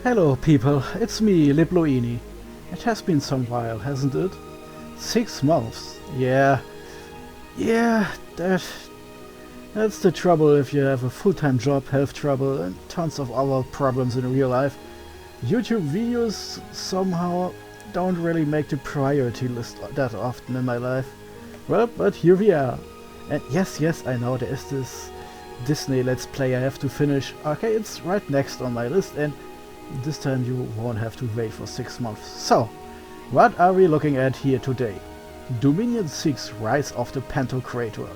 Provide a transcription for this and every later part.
Hello people, it's me, Libloini. It has been some while, hasn't it? 6 months. Yeah, that's the trouble if you have a full-time job, health trouble, and tons of other problems in real life. YouTube videos somehow don't really make the priority list that often in my life. Well, but here we are. And yes, I know there is this Disney Let's Play I have to finish. Okay, it's right next on my list, and this time you won't have to wait for 6 months. So, what are we looking at here today? Dominion 6 Rise of the Pantocrator.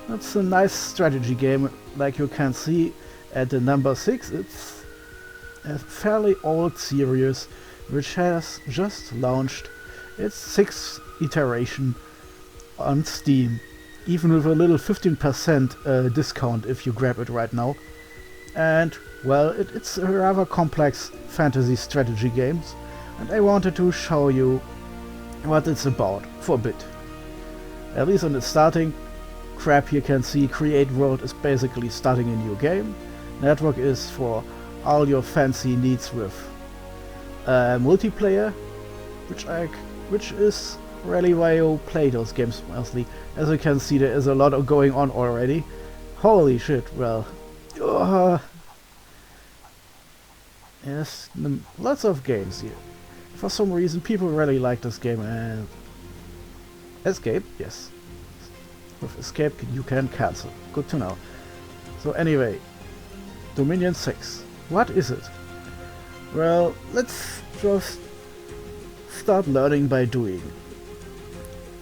That's a nice strategy game, like you can see at the number 6. It's a fairly old series which has just launched its 6th iteration on Steam, even with a little 15% discount if you grab it right now. And well, it's a rather complex fantasy strategy game, and I wanted to show you what it's about for a bit. At least on the starting crap you can see, create world is basically starting a new game. Network is for all your fancy needs with multiplayer, which is really why you play those games mostly. As you can see, there is a lot of going on already. Holy shit, well, yes, lots of games here. For some reason people really like this game. And escape, yes, with escape you can cancel, good to know. So anyway, Dominion 6, what is it? Well, let's just start learning by doing.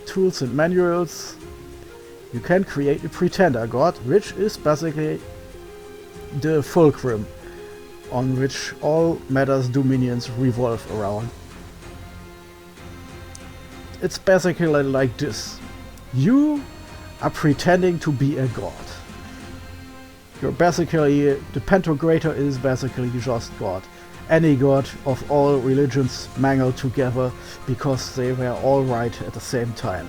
Tools and manuals. You can create a pretender god, which is basically the fulcrum on which all Meta's dominions revolve around. It's basically like this. You are pretending to be a god. You're basically, the Pantocrator is basically just God. Any god of all religions mangled together because they were all right at the same time.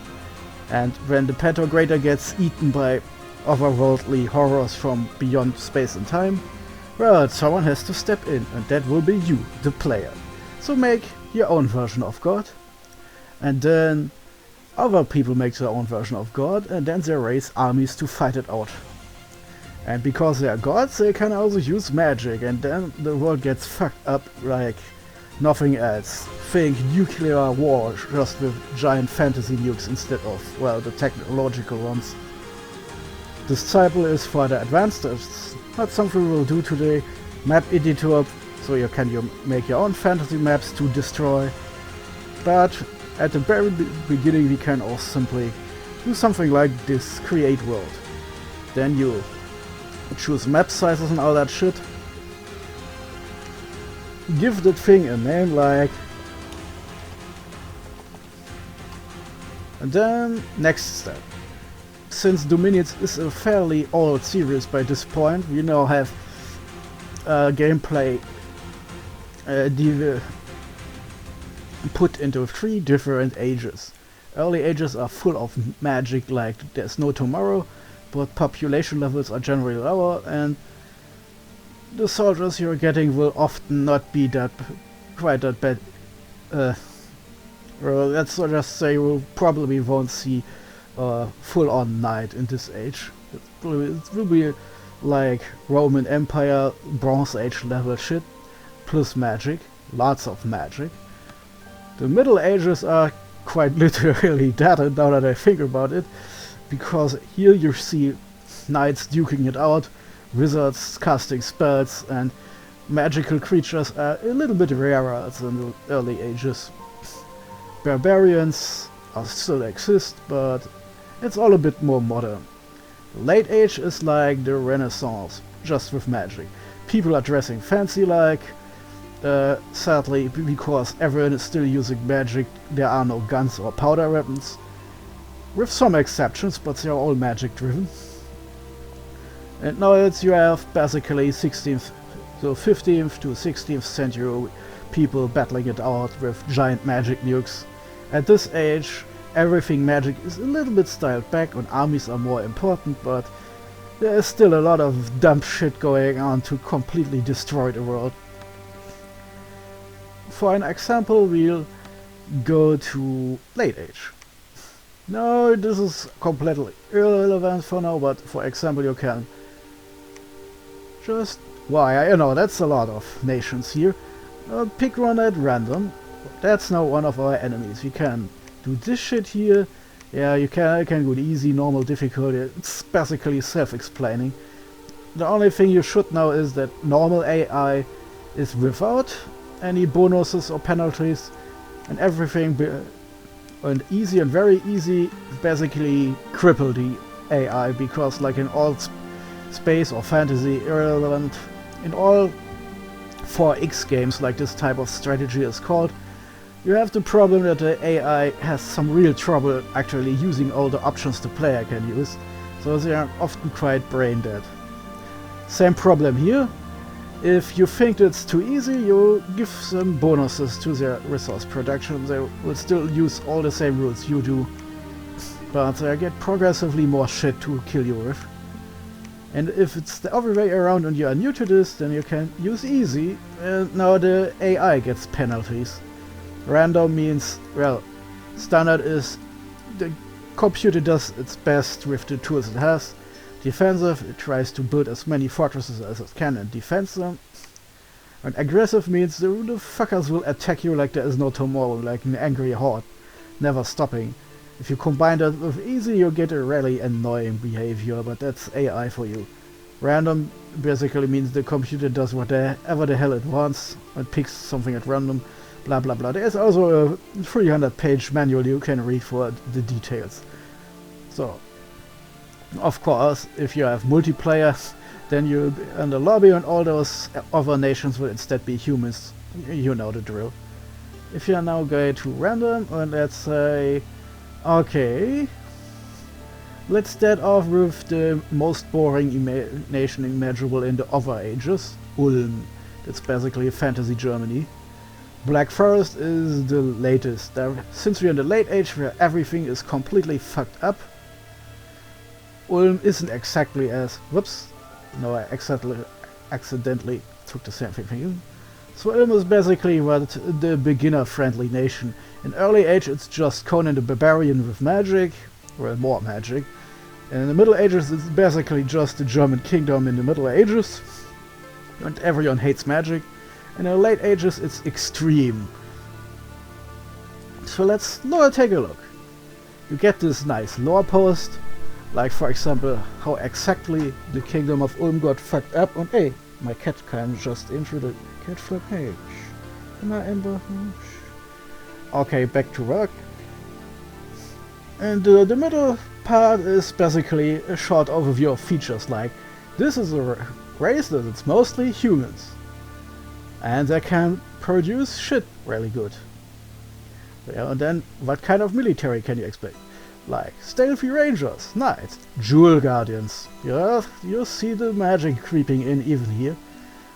And when the Pantocrator gets eaten by otherworldly horrors from beyond space and time, well, someone has to step in, and that will be you, the player. So make your own version of God, and then other people make their own version of God, and then they raise armies to fight it out. And because they are gods, they can also use magic, and then the world gets fucked up like nothing else. Think nuclear war, just with giant fantasy nukes instead of, well, the technological ones. Disciple is for the advanced. It's not something we'll do today. Map editor, so you can make your own fantasy maps to destroy. But at the very beginning we can also simply do something like this, create world. Then you choose map sizes and all that shit. Give that thing a name like... And then next step. Since Dominions is a fairly old series by this point, we now have gameplay put into 3 different ages. Early ages are full of magic like there's no tomorrow, but population levels are generally lower, and the soldiers you're getting will often not be quite that bad. Well, let's just say we probably won't see full-on knight in this age. It will be like Roman Empire, Bronze Age level shit, plus magic, lots of magic. The Middle Ages are quite literally that, and now that I think about it, because here you see knights duking it out, wizards casting spells, and magical creatures are a little bit rarer than the early ages. Barbarians still exist, but it's all a bit more modern. Late age is like the Renaissance, just with magic. People are dressing fancy like, sadly, because everyone is still using magic, there are no guns or powder weapons. With some exceptions, but they are all magic driven. And now you have basically 15th to 16th century people battling it out with giant magic nukes. At this age, everything magic is a little bit styled back, and armies are more important, but there is still a lot of dumb shit going on to completely destroy the world. for an example, we'll go to late age. No, this is completely irrelevant for now, but for example, you can just... Why, I know, that's a lot of nations here. Pick one at random. That's now one of our enemies. We can do this shit here. Yeah, you can go easy, normal, difficulty. It's basically self-explaining. The only thing you should know is that normal AI is without any bonuses or penalties, and everything and easy and very easy basically cripple the AI, because like in all space or fantasy irrelevant, in all 4X games like this type of strategy is called, you have the problem that the AI has some real trouble actually using all the options the player can use, so they are often quite brain dead. Same problem here. If you think it's too easy, you give some bonuses to their resource production. They will still use all the same rules you do, but they get progressively more shit to kill you with. And if it's the other way around and you are new to this, then you can use easy, and now the AI gets penalties. Random means, well, standard is the computer does its best with the tools it has. Defensive, it tries to build as many fortresses as it can and defend them. And aggressive means the fuckers will attack you like there is no tomorrow, like an angry horde, never stopping. If you combine that with easy, you get a really annoying behavior, but that's AI for you. Random basically means the computer does whatever the hell it wants and picks something at random, blah blah blah. There's also a 300-page manual you can read for the details. So, of course, if you have multiplayer, then you'll be in the lobby and all those other nations will instead be humans. You know the drill. If you are now going to random, and let's say, okay, let's start off with the most boring nation imaginable in the other ages, Ulm. That's basically fantasy Germany. Black Forest is the latest. Since we're in the late age where everything is completely fucked up, Ulm isn't exactly as... Whoops. No, I accidentally took the same thing. So Ulm is basically what the beginner-friendly nation. In early age it's just Conan the Barbarian with magic, well, more magic. And in the Middle Ages it's basically just the German kingdom in the Middle Ages. And everyone hates magic. And in the late ages it's extreme. So let's take a look. You get this nice lore post. Like, for example, how exactly the kingdom of Ulm got fucked up. And hey, my cat came just into the cat flip page. Am I Ember? Okay, back to work. And the middle part is basically a short overview of features, like this is a race that it's mostly humans. And they can produce shit really good. Yeah, and then what kind of military can you expect? Like stealthy rangers, knights, jewel guardians. Yeah, you see the magic creeping in even here.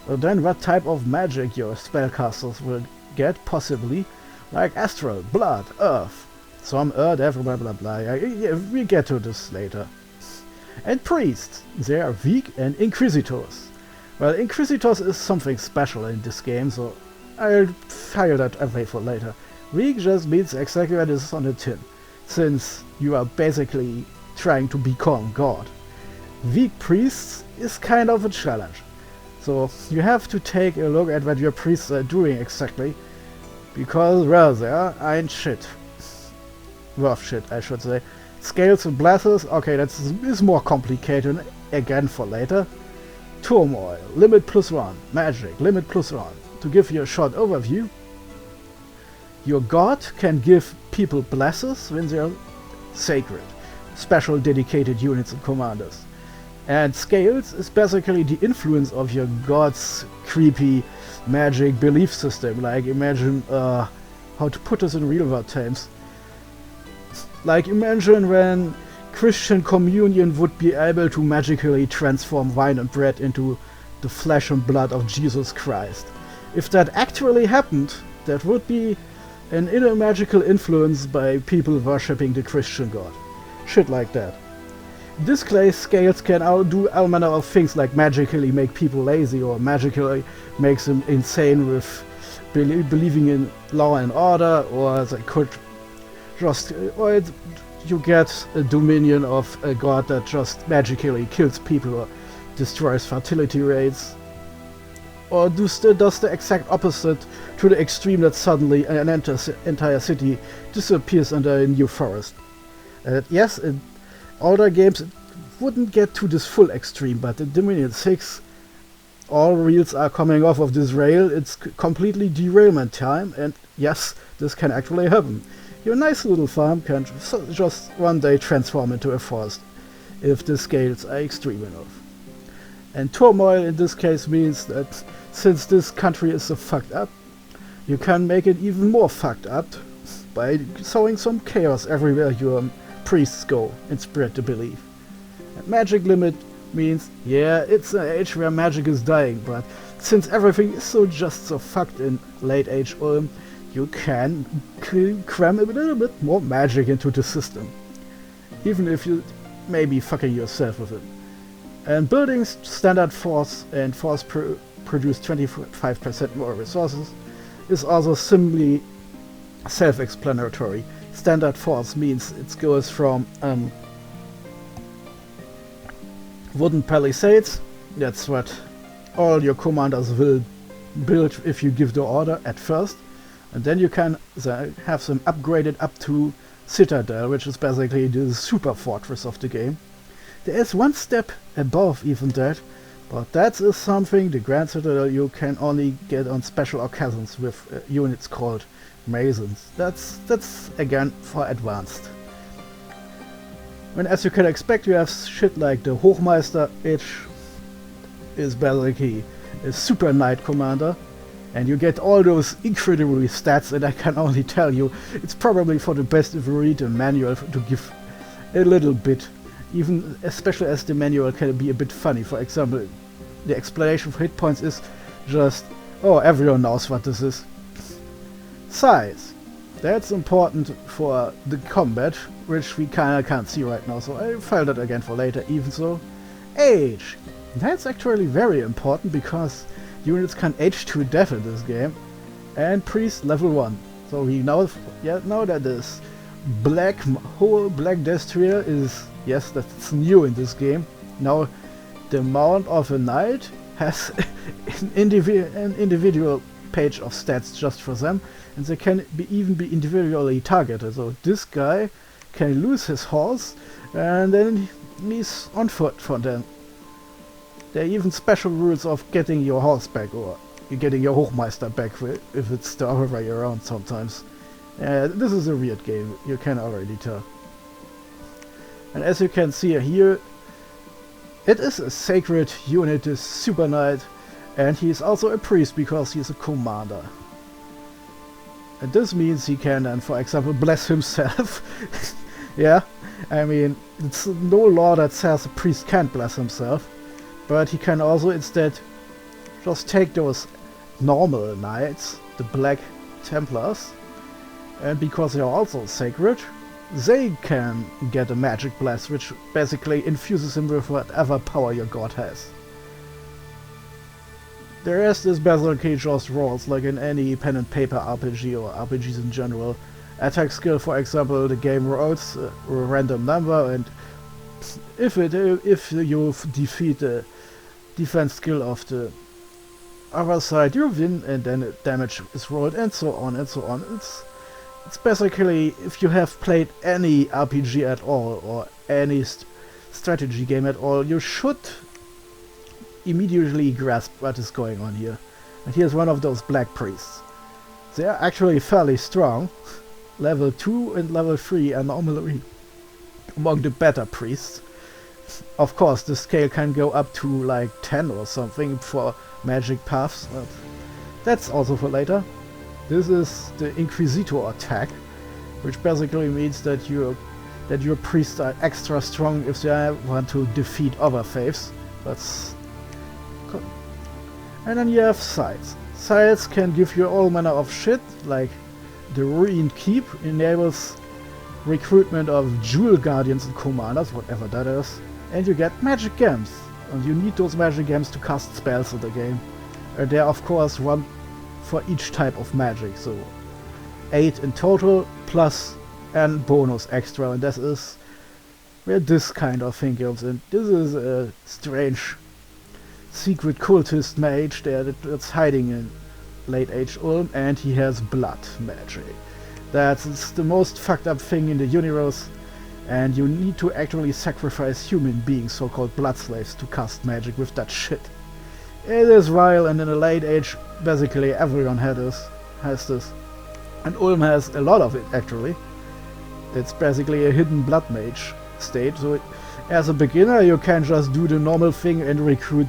And then what type of magic your spellcasters will get, possibly. Like astral, blood, earth. Some earth, blah blah blah. Yeah, we get to this later. And priests. They are weak, and inquisitors. Well, inquisitors is something special in this game, so I'll file that away for later. Weak just means exactly what is on the tin, since you are basically trying to become God. Weak priests is kind of a challenge. So you have to take a look at what your priests are doing exactly, because, well, they ain't shit. Worth shit, I should say. Scales and blasters, okay, is more complicated, again for later. Turmoil, limit +1, magic, limit +1. To give you a short overview, your god can give people blessings when they are sacred, special dedicated units and commanders. And scales is basically the influence of your god's creepy magic belief system. Like, imagine, how to put this in real world terms. Like, imagine when Christian communion would be able to magically transform wine and bread into the flesh and blood of Jesus Christ. If that actually happened, that would be an inner magical influence by people worshipping the Christian god. Shit like that. In this case, scales can do all manner of things, like magically make people lazy or magically makes them insane with believing in law and order, or they could just, you get a dominion of a god that just magically kills people or destroys fertility rates, or does the exact opposite to the extreme that suddenly an entire city disappears under a new forest. Yes, in older games it wouldn't get to this full extreme, but in Dominion 6 all wheels are coming off of this rail, it's completely derailment time, and yes, this can actually happen. Your nice little farm can just one day transform into a forest, if the scales are extreme enough. And turmoil in this case means that since this country is so fucked up, you can make it even more fucked up by sowing some chaos everywhere your priests go and spread the belief. And magic limit means, yeah, it's an age where magic is dying, but since everything is just so fucked in late age Ulm, you can cram a little bit more magic into the system, even if you may be fucking yourself with it. And building standard force and force produce 25% more resources is also simply self-explanatory. Standard force means it goes from wooden palisades, that's what all your commanders will build if you give the order at first, and then you can have them upgraded up to Citadel, which is basically the super fortress of the game. There is one step above even that, but that is something, the Grand Citadel, you can only get on special occasions with units called Masons. That's again for advanced. And as you can expect, you have shit like the Hochmeister, which is basically a super knight commander, and you get all those incredible stats, and I can only tell you, it's probably for the best if you read the manual to give a little bit, even especially as the manual can be a bit funny. For example, the explanation for hit points is just, oh, everyone knows what this is. Size. That's important for the combat, which we kinda can't see right now, so I'll file that again for later. Even so, age. That's actually very important because units can age to death in this game. And priest level 1. So we know that this whole black destroyer is, yes, that's new in this game. Now the mount of a knight has an individual page of stats just for them, and they can even be individually targeted. So this guy can lose his horse and then he's on foot for them. There are even special rules of getting your horse back, or you're getting your Hochmeister back if it's the other way around sometimes. This is a weird game, you can already tell. And as you can see here, it is a sacred unit, this super knight, and he is also a priest because he is a commander. And this means he can then, for example, bless himself. Yeah, I mean, it's no law that says a priest can't bless himself, but he can also instead just take those normal knights, the Black Templars, and because they are also sacred, they can get a magic bless, which basically infuses him with whatever power your god has. The rest is basically just rolls, like in any pen and paper RPG or RPGs in general. Attack skill, for example, the game rolls a random number, and if you defeat the defense skill of the other side, you win, and then damage is rolled, and so on and so on. It's basically, if you have played any RPG at all, or any strategy game at all, you should immediately grasp what is going on here. And here's one of those black priests. They are actually fairly strong. Level 2 and level 3 are normally among the better priests. Of course, the scale can go up to like 10 or something for magic paths, but that's also for later. This is the Inquisitor attack, which basically means that your priests are extra strong if they want to defeat other faiths. And then you have sides. Sides can give you all manner of shit, like the Ruined Keep enables recruitment of Jewel Guardians and Commanders, whatever that is. And you get magic gems, and you need those magic gems to cast spells in the game. There are of course for each type of magic. So 8 in total plus and bonus extra, and this is where this kind of thing comes in. This is a strange secret cultist mage that's hiding in late age Ulm, and he has blood magic. That's the most fucked up thing in the universe, and you need to actually sacrifice human beings, so-called blood slaves, to cast magic with that shit. It is vile, and in the late age basically everyone has this. And Ulm has a lot of it actually. It's basically a hidden blood mage state, so as a beginner you can just do the normal thing and recruit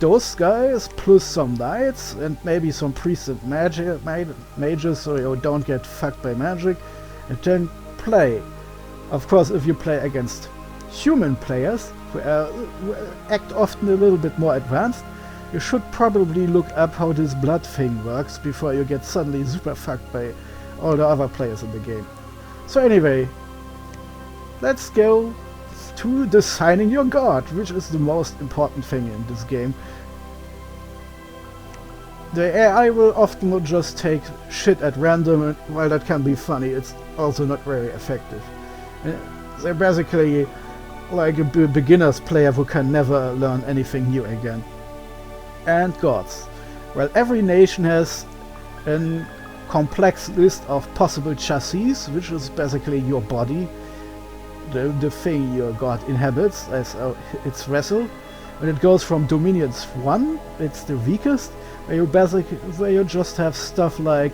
those guys plus some knights and maybe some priests and mages, so you don't get fucked by magic, and then play. Of course, if you play against human players who act often a little bit more advanced, you should probably look up how this blood thing works before you get suddenly super fucked by all the other players in the game. So anyway, let's go to designing your god, which is the most important thing in this game. The AI will often not just take shit at random, and while that can be funny, it's also not very effective. They're basically like a beginner's player who can never learn anything new again. And gods. Well, every nation has a complex list of possible chassis, which is basically your body, the thing your god inhabits as its vessel. And it goes from Dominions 1, it's the weakest, where you just have stuff like,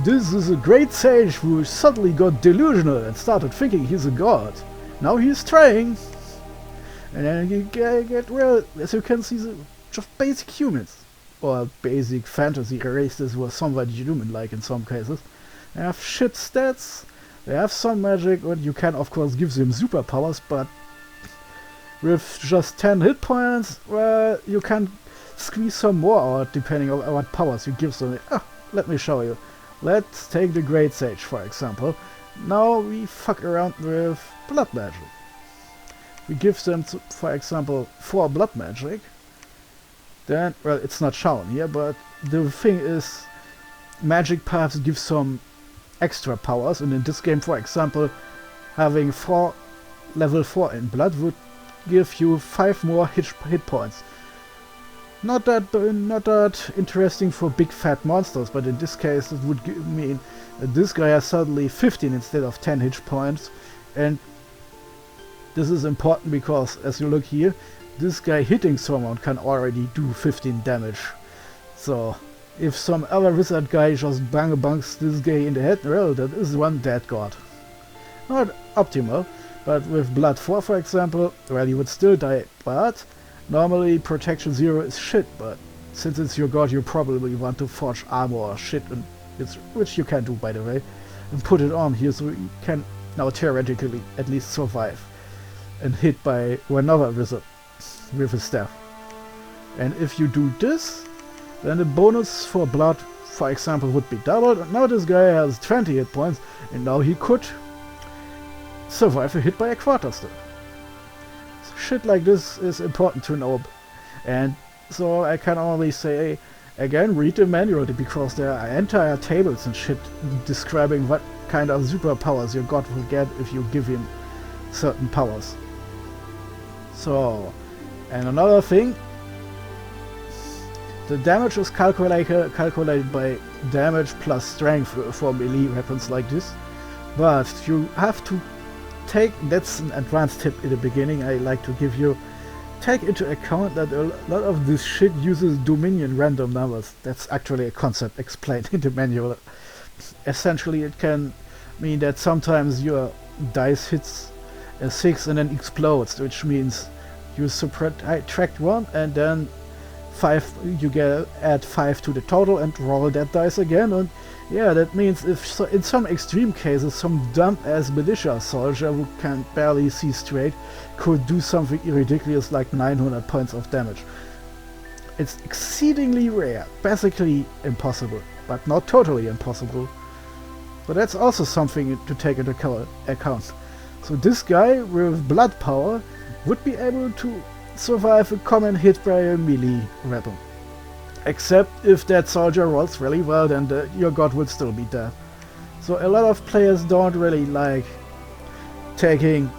this is a great sage who suddenly got delusional and started thinking he's a god. Now he's trying. And then you get, well, as you can see, just basic humans. Or basic fantasy races who are somewhat human-like in some cases. They have shit stats, they have some magic, and you can of course give them superpowers, but with just 10 hit points, well, you can squeeze some more out depending on what powers you give them. Let me show you. Let's take the Great Sage for example. Now we fuck around with blood magic. We give them, for example, 4 blood magic. Then, well, it's not shown here, but the thing is, magic paths give some extra powers, and in this game, for example, having level 4 in blood would give you 5 more hit points. Not that interesting for big fat monsters, but in this case it would mean that this guy has suddenly 15 instead of 10 hit points, and this is important because, as you look here, this guy hitting someone can already do 15 damage. So if some other wizard guy just bangs this guy in the head, well, that is one dead god. Not optimal, but with blood 4 for example, well, you would still die, but normally protection 0 is shit, but since it's your god you probably want to forge armor or shit, and which you can do by the way, and put it on here so you can now theoretically at least survive and hit by another wizard with a staff. And if you do this, then the bonus for blood, for example, would be doubled. And now this guy has 20 hit points, and now he could survive a hit by a quarterstaff. So shit like this is important to know, and so I can only say, again, read the manual, because there are entire tables and shit describing what kind of superpowers your god will get if you give him certain powers. So, and another thing, the damage is calculated by damage plus strength for melee weapons like this, but you have to take, that's an advanced tip in the beginning I like to give you, take into account that a lot of this shit uses Dominion random numbers. That's actually a concept explained in the manual. Essentially it can mean that sometimes your dice hits a 6 and then explodes, which means you subtract 1 and then 5, you add 5 to the total and roll that dice again, and yeah, that means if in some extreme cases some dumb ass militia soldier who can barely see straight could do something ridiculous like 900 points of damage. It's exceedingly rare, basically impossible, but not totally impossible. But that's also something to take into account. So this guy with blood power would be able to survive a common hit by a melee weapon. Except if that soldier rolls really well, then your god would still be dead. So a lot of players don't really like taking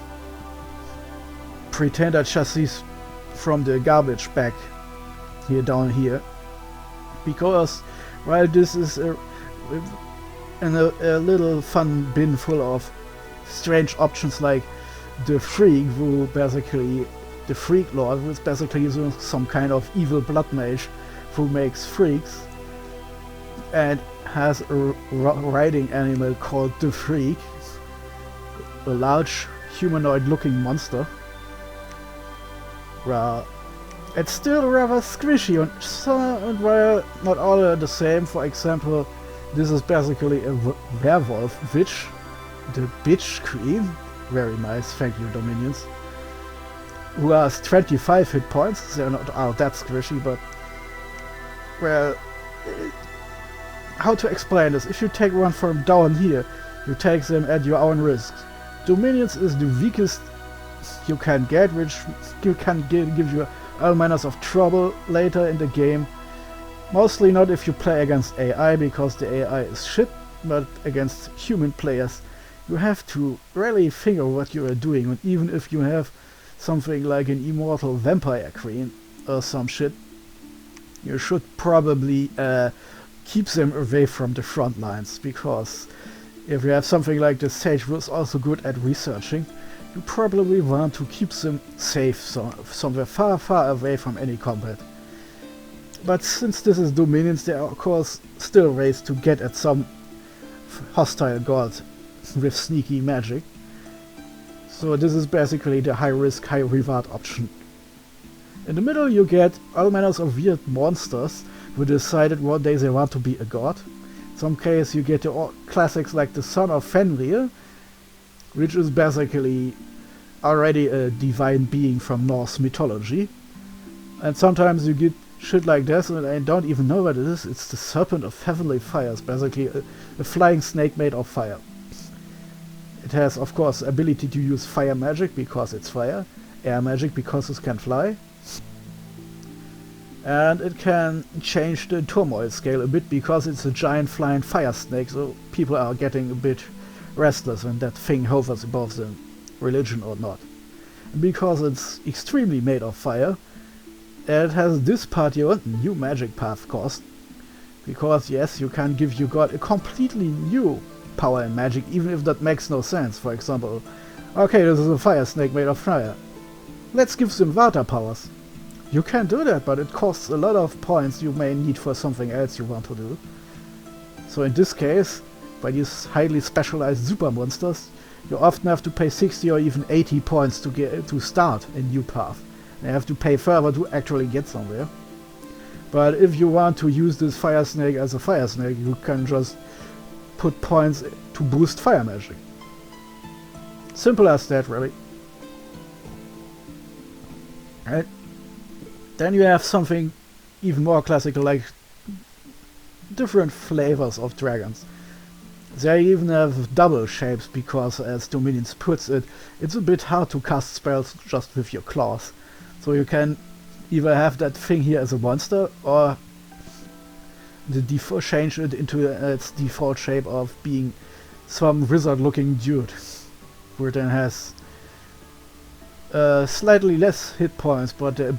pretender chassis from the garbage bag down here, because while this is a little fun bin full of strange options like the Freak, who basically the Freak Lord, who is basically some kind of evil blood mage who makes freaks and has a riding animal called the Freak, a large humanoid looking monster. Well, it's still rather squishy, and while not all are the same. For example, this is basically a werewolf witch, the Bitch Queen, very nice, thank you Dominions, who has 25 hit points. They're not all that squishy, but well, how to explain this? If you take one from down here, you take them at your own risk. Dominions is the weakest you can get, which you can give you all manners of trouble later in the game. Mostly not if you play against AI, because the AI is shit, but against human players you have to really figure what you are doing, and even if you have something like an immortal vampire queen or some shit, you should probably keep them away from the front lines, because if you have something like the Sage who is also good at researching, you probably want to keep them safe, somewhere far away from any combat. But since this is Dominions, there are of course still ways to get at some hostile god with sneaky magic. So this is basically the high risk, high reward option. In the middle you get all manners of weird monsters who decided one day they want to be a god. In some cases you get the classics like the Son of Fenrir, which is basically already a divine being from Norse mythology. And sometimes you get shit like this, and I don't even know what it is. It's the Serpent of Heavenly Fires, basically a flying snake made of fire. It has, of course, ability to use fire magic because it's fire, air magic because it can fly, and it can change the turmoil scale a bit because it's a giant flying fire snake, so people are getting a bit restless when that thing hovers above them, religion or not. And because it's extremely made of fire, it has this part here, new magic path cost, because yes, you can give your god a completely new power in magic, even if that makes no sense. For example, okay, this is a fire snake made of fire, let's give them water powers. You can do that, but it costs a lot of points you may need for something else you want to do. So in this case, by these highly specialized super monsters, you often have to pay 60 or even 80 points to start a new path. You have to pay further to actually get somewhere. But if you want to use this fire snake as a fire snake, you can just put points to boost fire magic. Simple as that, really. Right? Then you have something even more classical, like different flavors of dragons. They even have double shapes because, as Dominions puts it, it's a bit hard to cast spells just with your claws. So you can either have that thing here as a monster, or change it into its default shape of being some wizard-looking dude, who then has slightly less hit points, but the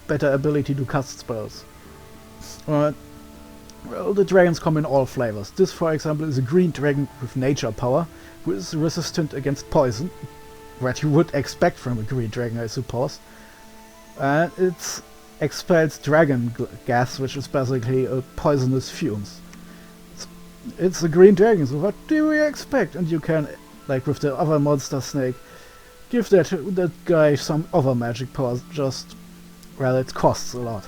better ability to cast spells. Well, the dragons come in all flavors. This, for example, is a green dragon with nature power, who is resistant against poison, what you would expect from a green dragon, I suppose. And it expels dragon gas, which is basically a poisonous fumes. It's a green dragon, so what do you expect? And you can, like with the other monster snake, give that guy some other magic powers, just, well, it costs a lot.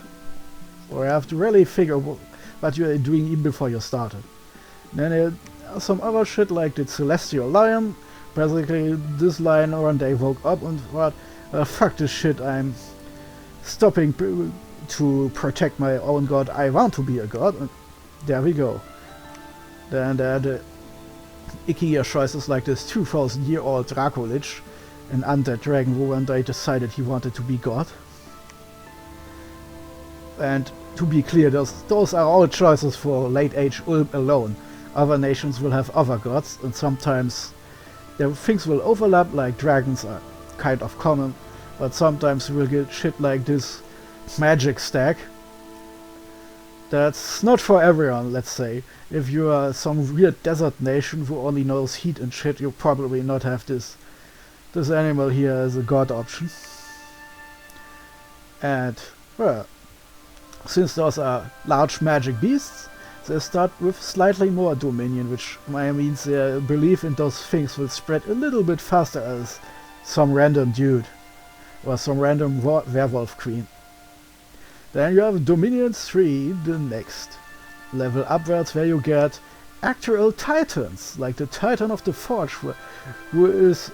So you have to really figure what you are doing even before you started. Then there are some other shit like the Celestial Lion. Basically, this lion one day woke up and thought, fuck this shit, I'm stopping to protect my own god, I want to be a god, and there we go. Then there are the ickier choices like this 2000-year-old Dracolich, an undead dragon who one day decided he wanted to be god. And to be clear, those are all choices for late age Ulm alone. Other nations will have other gods, and sometimes their things will overlap, like dragons are kind of common, but sometimes you will get shit like this magic stack. That's not for everyone, let's say. If you are some weird desert nation who only knows heat and shit, you'll probably not have this animal here as a god option. And, well, since those are large magic beasts, they start with slightly more dominion, which means their belief in those things will spread a little bit faster as some random dude or some random werewolf queen. Then you have Dominion 3, the next level upwards, where you get actual titans, like the Titan of the Forge, who is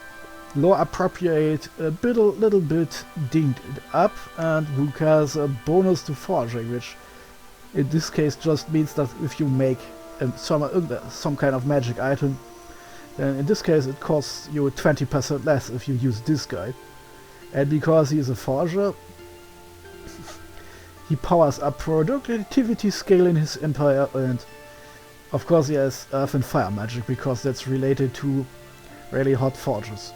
lore appropriate, a little bit dinged up, and who has a bonus to forging, which in this case just means that if you make some kind of magic item, then in this case it costs you 20% less if you use this guy. And because he is a forger, he powers up productivity scale in his empire, and of course he has earth and fire magic, because that's related to really hot forges.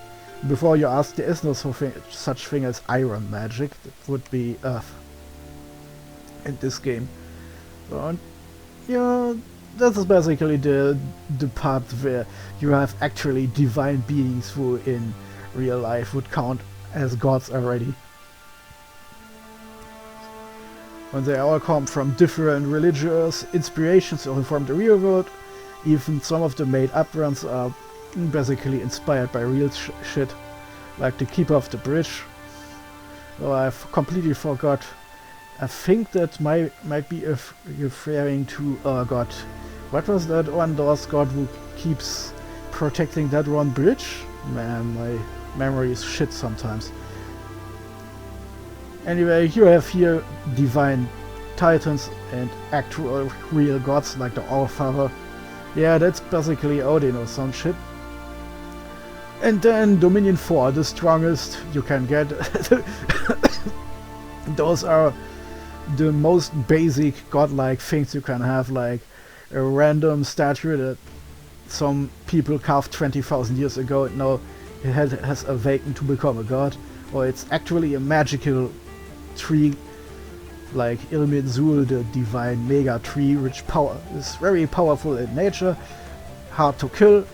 Before you ask, there is no such thing as iron magic, that would be earth in this game. And yeah, this is basically the part where you have actually divine beings who in real life would count as gods already. And they all come from different religious inspirations or from the real world. Even some of the made up ones are basically inspired by real shit, like the Keeper of the Bridge. Oh, I've completely forgot. I think that might be referring to, oh god, what was that one Norse god who keeps protecting that one bridge? Man, my memory is shit sometimes. Anyway, you have here divine titans and actual real gods like the Allfather. Yeah, that's basically Odin or some shit. And then Dominion 4, the strongest you can get. Those are the most basic godlike things you can have, like a random statue that some people carved 20,000 years ago and now it has awakened to become a god. Or it's actually a magical tree like Ilmizul, the divine mega tree, which is very powerful in nature, hard to kill,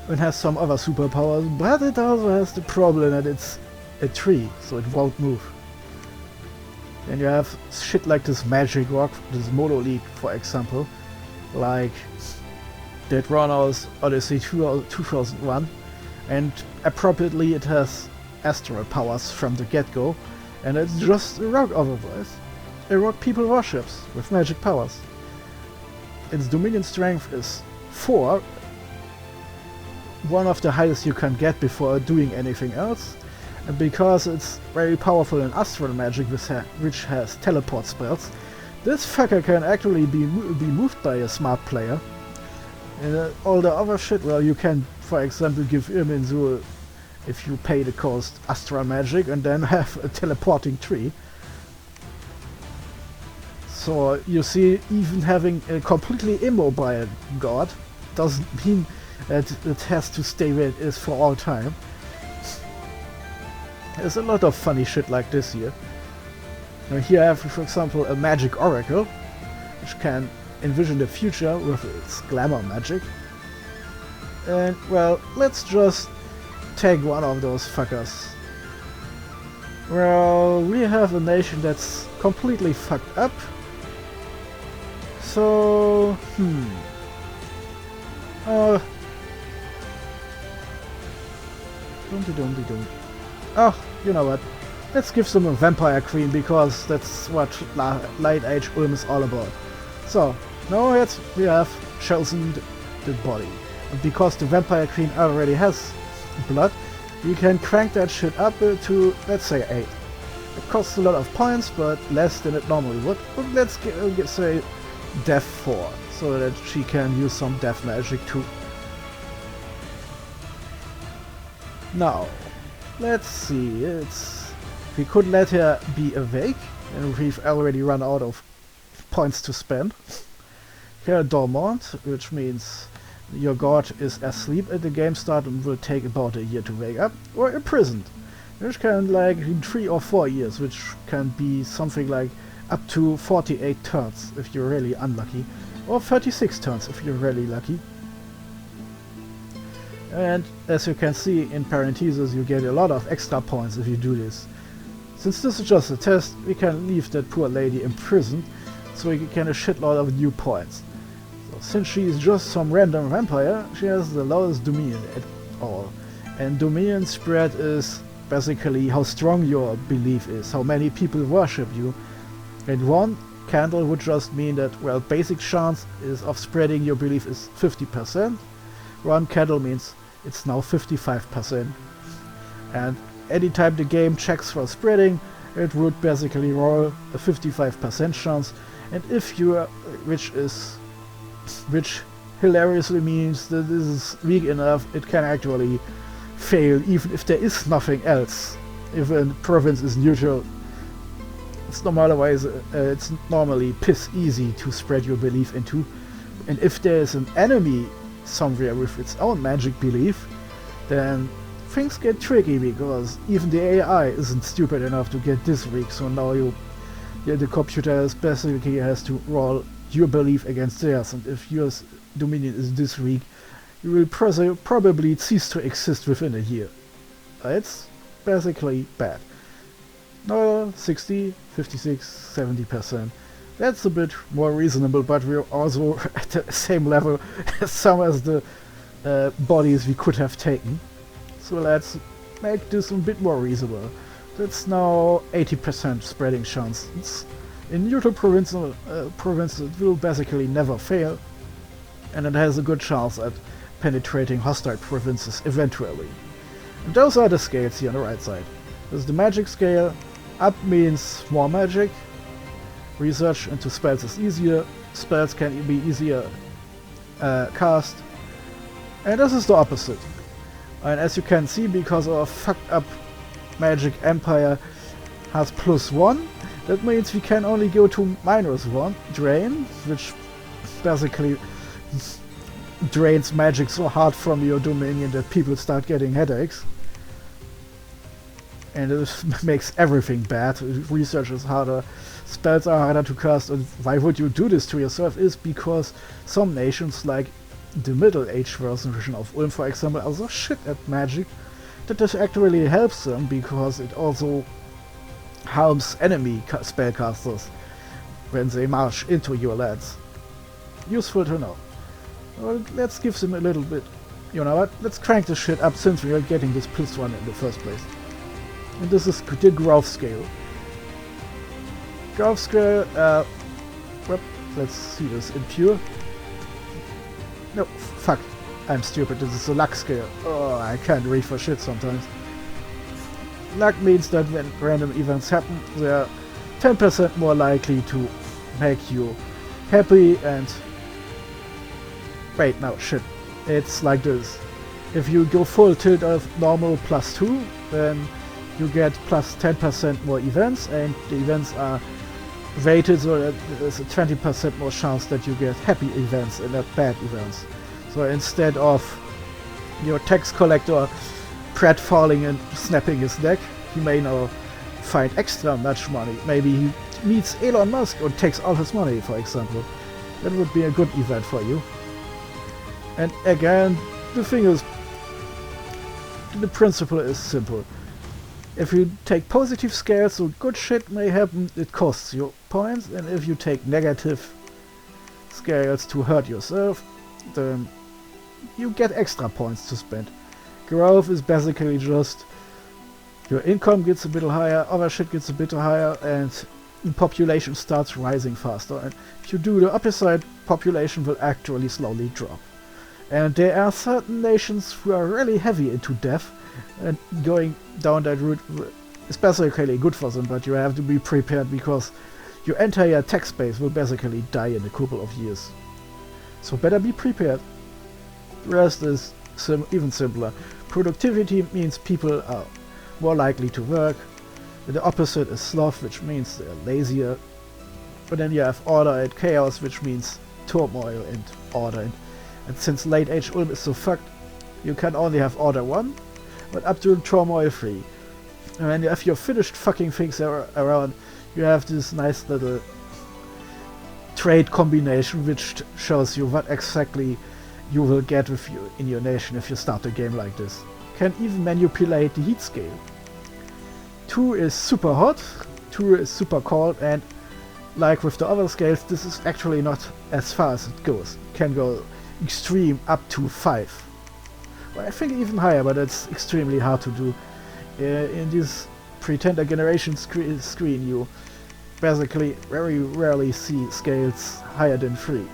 and has some other superpowers, but it also has the problem that it's a tree, so it won't move. Then you have shit like this magic rock, this monolith for example, like that run out Odyssey 2001, and appropriately it has astral powers from the get-go, and it's just a rock otherwise. A rock people worships with magic powers. Its dominion strength is 4, one of the highest you can get before doing anything else, and because it's very powerful in astral magic which has teleport spells, this fucker can actually be moved by a smart player. And all the other shit, well, you can for example give Irminsul, if you pay the cost, astral magic and then have a teleporting tree. So you see, even having a completely immobile god doesn't mean that it has to stay where it is for all time. There's a lot of funny shit like this here. Now here I have, for example, a magic oracle, which can envision the future with its glamour magic. And well, let's just take one of those fuckers. Well, we have a nation that's completely fucked up. So, Oh, you know what? Let's give them a vampire queen, because that's what Light Age Ulm is all about. So, now we have chosen the body. And because the vampire queen already has blood, we can crank that shit up to, let's say, 8. It costs a lot of points, but less than it normally would. But let's say Death 4, so that she can use some death magic too. Now, let's see, we could let her be awake, and we've already run out of points to spend. Here dormant, which means your god is asleep at the game start and will take about a year to wake up, or imprisoned, which can like in 3 or 4 years, which can be something like up to 48 turns if you're really unlucky, or 36 turns if you're really lucky. And as you can see in parentheses, you get a lot of extra points if you do this. Since this is just a test, we can leave that poor lady imprisoned, so we get a shitload of new points. So since she is just some random vampire, she has the lowest dominion at all. And dominion spread is basically how strong your belief is, how many people worship you. And one candle would just mean that, well, basic chance is of spreading your belief is 50%. One candle means it's now 55%. And anytime the game checks for spreading, it would basically roll a 55% chance. And if you are, which hilariously means that this is weak enough, it can actually fail even if there is nothing else. If a province is neutral, it's normally piss easy to spread your belief into. And if there is an enemy somewhere with its own magic belief, then things get tricky, because even the AI isn't stupid enough to get this weak. So now the computer basically has to roll your belief against theirs, and if your dominion is this weak, you will probably cease to exist within a year. It's basically bad. No, 60, 56, 70%. That's a bit more reasonable, but we're also at the same level as some of the bodies we could have taken. So let's make this a bit more reasonable. That's now 80% spreading chance. In neutral provinces it will basically never fail, and it has a good chance at penetrating hostile provinces eventually. And those are the scales here on the right side. There's the magic scale. Up means more magic. Research into spells is easier. Spells can be easier cast. And this is the opposite. And as you can see, because our fucked up magic empire has +1, that means we can only go to -1 drain, which basically drains magic so hard from your dominion that people start getting headaches. And it makes everything bad. Research is harder, spells are harder to cast, and why would you do this to yourself is because some nations, like the Middle Age version of Ulm for example, are so shit at magic that this actually helps them, because it also harms enemy spellcasters when they march into your lands. Useful to know. Well, let's give them a little bit, you know what, let's crank this shit up since we are getting this +1 in the first place. And this is the growth scale. Growth scale, let's see this in pure. No, fuck, I'm stupid, this is the luck scale. Oh, I can't read for shit sometimes. Luck means that when random events happen, they are 10% more likely to make you happy. And wait, no, shit, it's like this. If you go full tilt of normal +2, then you get +10% more events, and the events are weighted so that there's a 20% more chance that you get happy events and not bad events. So instead of your tax collector Pratt falling and snapping his neck, he may now find extra much money. Maybe he meets Elon Musk and takes all his money, for example. That would be a good event for you. And again, the thing is, the principle is simple. If you take positive scales, so good shit may happen, it costs you points, and if you take negative scales to hurt yourself, then you get extra points to spend. Growth is basically just your income gets a bit higher, other shit gets a bit higher, and the population starts rising faster. And if you do the opposite, population will actually slowly drop. And there are certain nations who are really heavy into death, and going down that route is basically good for them, but you have to be prepared, because your entire tax base will basically die in a couple of years. So better be prepared. The rest is even simpler. Productivity means people are more likely to work. The opposite is sloth, which means they're lazier. But then you have order and chaos, which means turmoil and order. And since late age Ulm is so fucked, you can only have order 1, but up to turmoil 3. And when you have your finished fucking things around, you have this nice little trade combination which shows you what exactly you will get with you in your nation if you start a game like this. You can even manipulate the heat scale. 2 is super hot, 2 is super cold, and like with the other scales, this is actually not as far as it goes. It can go extreme up to 5. Well, I think even higher, but it's extremely hard to do. In this Pretender Generation screen, you basically very rarely see scales higher than 3.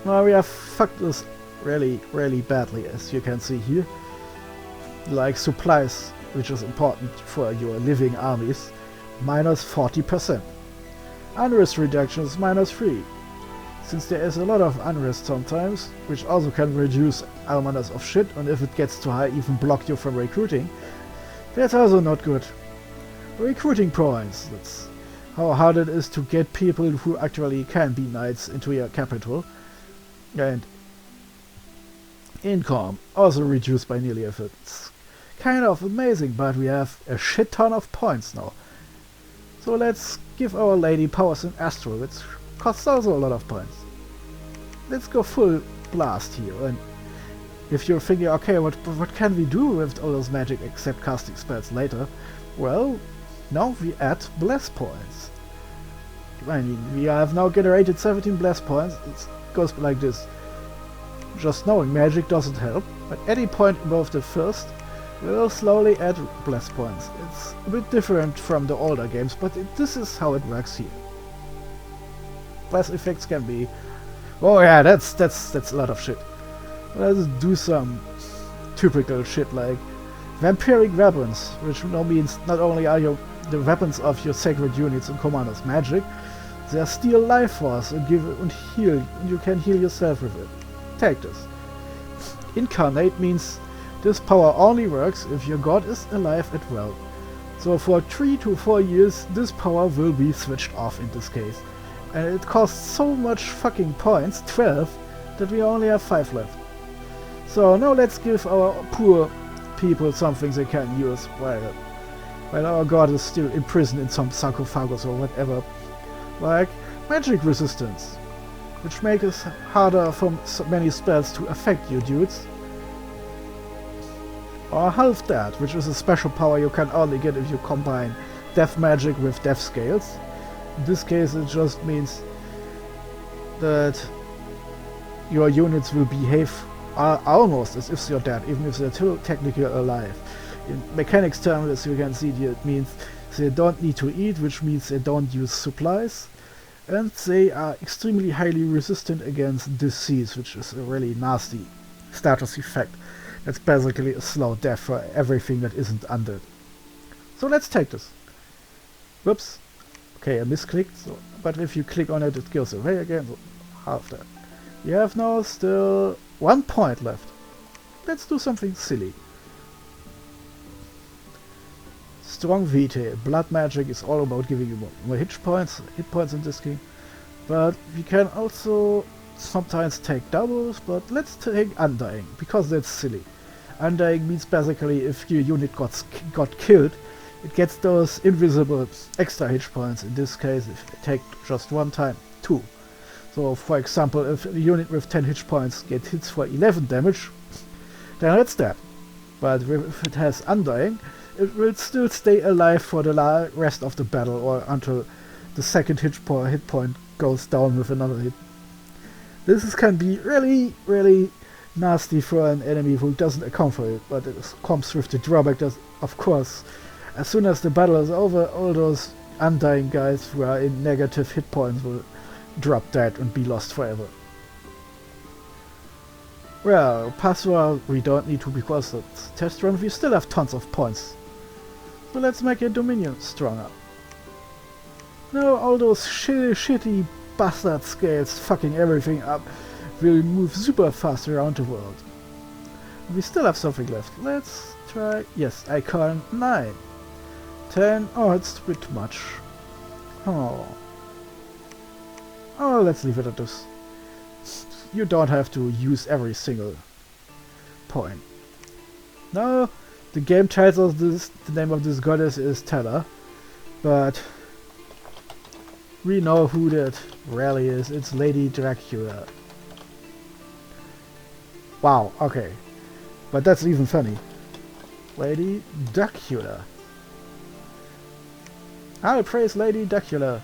Now we have fucked this really badly, as you can see here. Like supplies, which is important for your living armies, minus 40%. Unrest reduction is minus 3. Since there is a lot of unrest sometimes, which also can reduce almanas of shit, and if it gets too high even block you from recruiting, that's also not good. Recruiting points, that's how hard it is to get people who actually can be knights into your capital. And income also reduced by nearly a fifth. It's kind of amazing, but we have a shit ton of points now. So let's give our lady powers in Astral, which costs also a lot of points. Let's go full blast here, and if you're thinking, okay, what can we do with all those magic except casting spells later? Well, now we add bless points. I mean, we have now generated 17 bless points. It goes like this. Just knowing magic doesn't help, but any point above the first will slowly add bless points. It's a bit different from the older games, but this is how it works here. Bless effects can be... Oh yeah, that's a lot of shit. Let's do some typical shit like vampiric weapons, which now means not only are the weapons of your sacred units and commanders magic, they are still life force and heal, and you can heal yourself with it. Take this. Incarnate means this power only works if your god is alive and well. So for 3 to 4 years this power will be switched off in this case. And it costs so much fucking points, 12, that we only have 5 left. So now let's give our poor people something they can use while our god is still imprisoned in some sarcophagus or whatever. Like magic resistance, which makes it harder for many spells to affect you dudes. Or Half Dead, which is a special power you can only get if you combine death magic with death scales. In this case it just means that your units will behave almost as if they're dead, even if they're still technically alive. In mechanics terms, as you can see here, it means they don't need to eat, which means they don't use supplies, and they are extremely highly resistant against disease, which is a really nasty status effect. That's basically a slow death for everything that isn't undead. So let's take this. Whoops. Okay, I misclicked, so, but if you click on it, it goes away again, so half that. You have now still 1 point left. Let's do something silly. Strong Vitae. Blood magic is all about giving you more hit points in this game. But we can also sometimes take doubles, but let's take Undying, because that's silly. Undying means basically if your unit got killed, it gets those invisible extra hit points. In this case, if you take just one time, 2. So for example, if a unit with 10 hit points gets hits for 11 damage, then it's dead. But if it has Undying, it will still stay alive for the rest of the battle, or until the second hit point goes down with another hit. This can be really nasty for an enemy who doesn't account for it, but it comes with the drawback that, of course, as soon as the battle is over, all those Undying guys who are in negative hit points will drop dead and be lost forever. Well, Pasua we don't need to, because it's test run, we still have tons of points. So let's make a Dominion stronger. Now all those shitty bastard scales fucking everything up will move super fast around the world. We still have something left. Let's try... Yes, Icon 9. 10. Oh, it's a bit too much. Oh. Oh, let's leave it at this. You don't have to use every single point. No, the game tells us the name of this goddess is Tella, but we know who that really is. It's Lady Dracula. Wow, okay. But that's even funny. Lady Dracula. I praise Lady Dracula.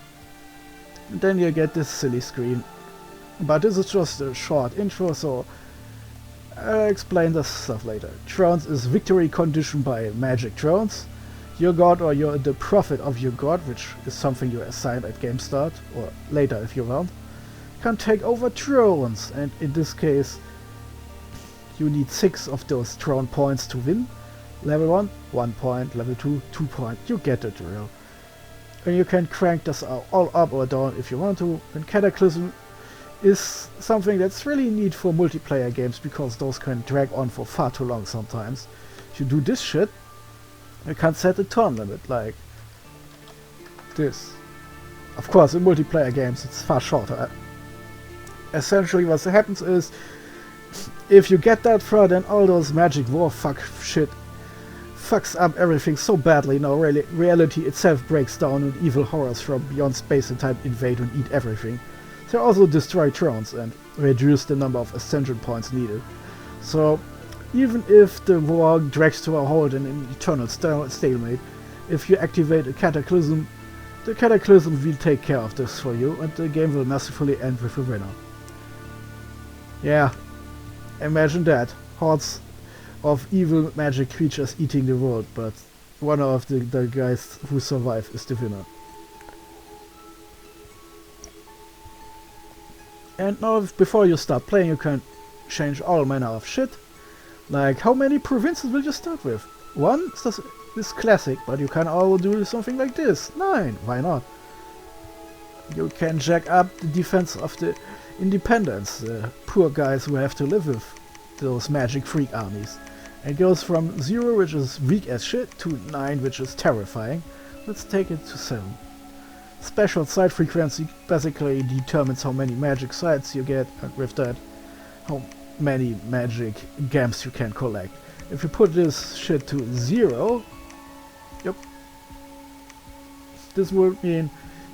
And then you get this silly screen. But this is just a short intro, so I'll explain this stuff later. Thrones is victory conditioned by magic thrones. Your god or you're the prophet of your god, which is something you assign at game start, or later if you want, can take over thrones, and in this case you need 6 of those throne points to win. Level 1, 1 point, level 2, 2 point, you get the drill. And you can crank this all up or down if you want to, and Cataclysm is something that's really neat for multiplayer games because those can drag on for far too long sometimes. If you do this shit, you can't set a turn limit like this. Of course, in multiplayer games it's far shorter. Essentially what happens is, if you get that far, then all those magic war fuck shit fucks up everything so badly. Now reality itself breaks down and evil horrors from beyond space and time invade and eat everything. They also destroy thrones and reduce the number of ascension points needed. So even if the war drags to a halt in an eternal stalemate, if you activate a cataclysm, the cataclysm will take care of this for you and the game will mercifully end with a winner. Yeah, imagine that. Hordes of evil magic creatures eating the world, but one of the guys who survive is the winner. And now, before you start playing, you can change all manner of shit. Like, how many provinces will you start with? 1? This is classic, but you can also do something like this. 9, why not? You can jack up the defense of the independents, the poor guys who have to live with those magic freak armies. It goes from 0, which is weak as shit, to 9, which is terrifying. Let's take it to 7. Special site frequency basically determines how many magic sites you get, and with that, how many magic gems you can collect. If you put this shit to 0, yep, this would mean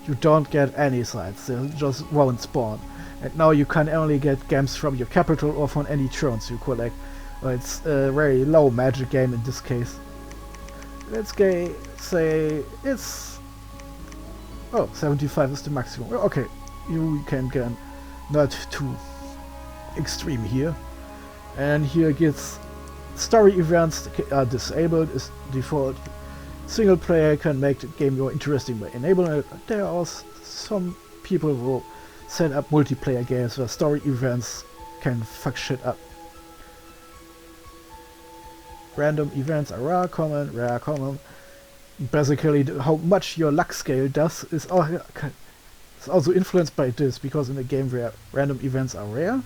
you don't get any sites, they just won't spawn. And now you can only get gems from your capital or from any thrones you collect. Well, it's a very low magic game in this case. Let's say it's... Oh, 75 is the maximum. Okay, you can get not too extreme here. And here gets story events are disabled, is default. Single player can make the game more interesting by enabling it. There are some people who set up multiplayer games where story events can fuck shit up. Random events are rare, common. Basically, how much your luck scale does is also influenced by this, because in a game where random events are rare,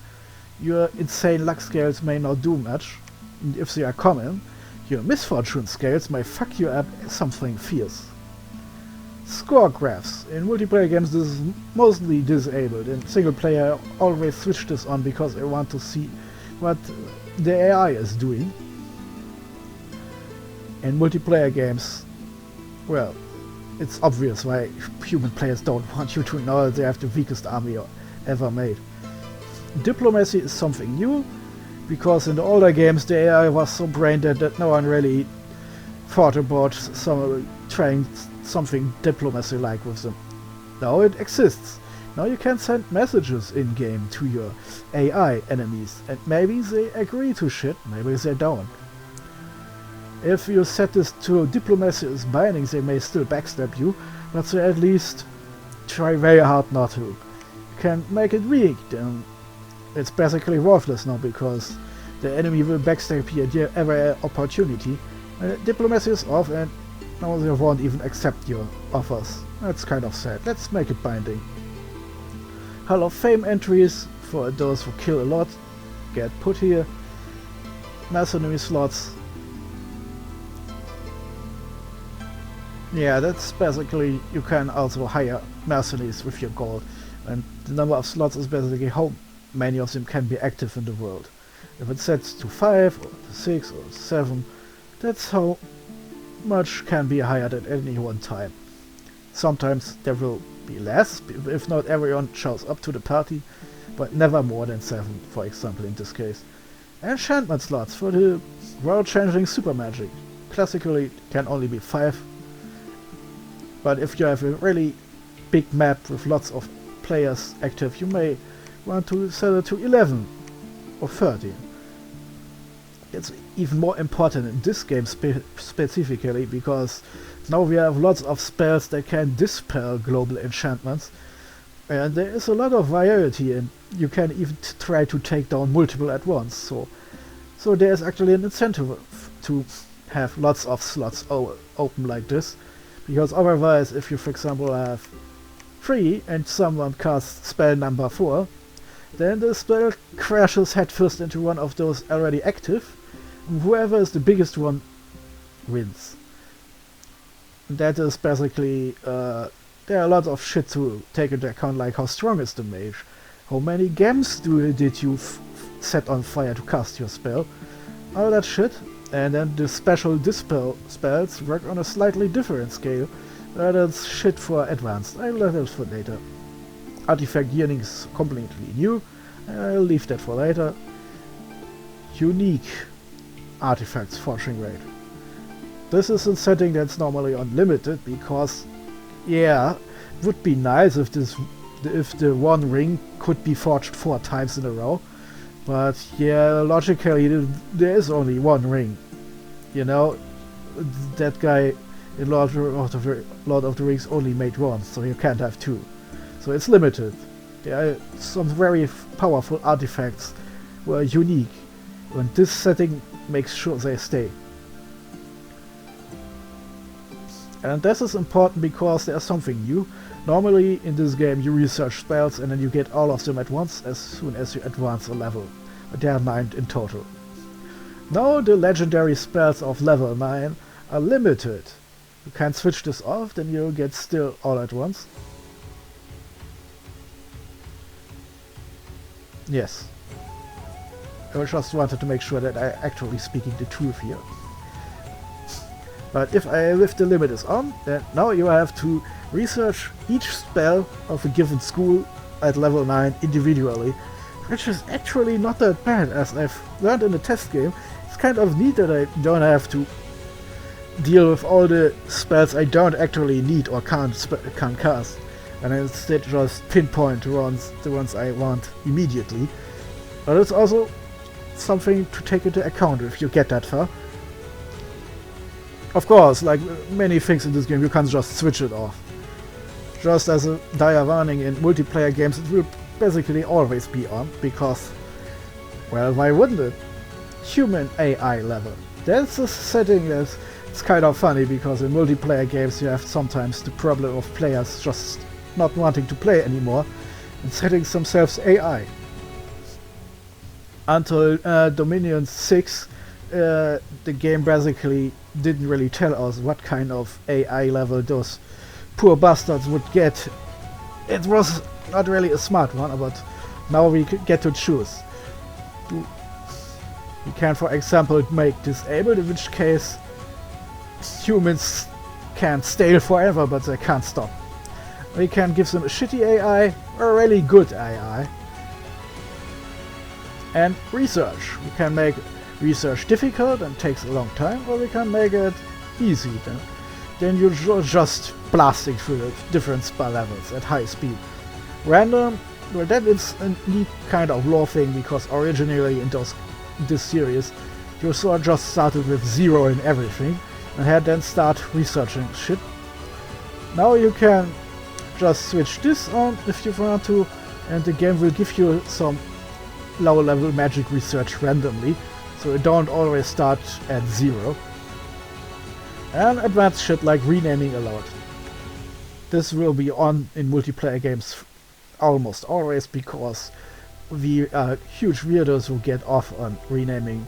your insane luck scales may not do much, and if they are common, your misfortune scales may fuck you up something fierce. Score graphs. In multiplayer games this is mostly disabled. In single player I always switch this on because I want to see what the AI is doing. In multiplayer games, well, it's obvious why human players don't want you to know that they have the weakest army ever made. Diplomacy is something new, because in the older games the AI was so brain dead that no one really thought about trying something diplomacy-like with them. Now it exists. Now you can send messages in-game to your AI enemies, and maybe they agree to shit, maybe they don't. If you set this to diplomacy as binding, they may still backstab you, but they at least try very hard not to. You can make it weak, then it's basically worthless now, because the enemy will backstab you at every opportunity. Diplomacy is off, and now they won't even accept your offers. That's kind of sad. Let's make it binding. Hall of Fame entries for those who kill a lot get put here. Mercenary slots. Yeah, that's basically, you can also hire mercenaries with your gold. And the number of slots is basically how many of them can be active in the world. If it's set to 5 or to 6 or 7, that's how much can be hired at any one time. Sometimes there will be less, if not everyone shows up to the party, but never more than 7, for example, in this case. Enchantment slots for the world-changing super magic. Classically can only be 5, but if you have a really big map with lots of players active, you may want to set it to 11 or 13. It's even more important in this game specifically, because now we have lots of spells that can dispel global enchantments, and there is a lot of variety, and you can even try to take down multiple at once. So there's actually an incentive to have lots of slots open like this, because otherwise, if you for example have 3 and someone casts spell number 4, then the spell crashes headfirst into one of those already active, and whoever is the biggest one wins. That is basically, there are a lot of shit to take into account, like how strong is the mage, how many gems did you set on fire to cast your spell, all that shit. And then the special dispel spells work on a slightly different scale. That's shit for advanced. I'll leave that for later. Artifact yearning is completely new. I'll leave that for later. Unique artifacts forging rate. This is a setting that's normally unlimited, because yeah, it would be nice if the one ring could be forged 4 times in a row. But yeah, logically there is only one ring. You know, that guy in Lord of the Rings only made one, so you can't have 2. So it's limited. There are some very powerful artifacts were unique, and this setting makes sure they stay. And this is important because there's something new. Normally in this game you research spells and then you get all of them at once as soon as you advance a level. But there are 9 in total. Now the legendary spells of level 9 are limited. You can't switch this off, then you'll get still all at once. Yes. I just wanted to make sure that I'm actually speaking the truth here. But if the limit is on, then now you have to research each spell of a given school at level 9 individually, which is actually not that bad, as I've learned in the test game. It's kind of neat that I don't have to deal with all the spells I don't actually need or can't cast, and instead just pinpoint the ones I want immediately. But it's also something to take into account if you get that far. Of course, like many things in this game, you can't just switch it off. Just as a dire warning, in multiplayer games it will basically always be on, because, well, why wouldn't it? Human AI level. That's a setting that's it's kind of funny, because in multiplayer games you have sometimes the problem of players just not wanting to play anymore and setting themselves AI. Until Dominion 6, the game basically didn't really tell us what kind of AI level those poor bastards would get. It was not really a smart one, but now we get to choose. We can, for example, make disabled, in which case humans can stay forever, but they can't stop. We can give them a shitty AI or a really good AI. And research. We can make research difficult and takes a long time, or we can make it easy. Then you're just blasting through the different spell levels at high speed. Random, well, that is a neat kind of lore thing, because originally in this series you just started with 0 in everything and had then start researching shit. Now you can just switch this on if you want to, and the game will give you some low level magic research randomly, so you don't always start at 0. And advanced shit like renaming allowed. This will be on in multiplayer games almost always, because we are huge weirdos who get off on renaming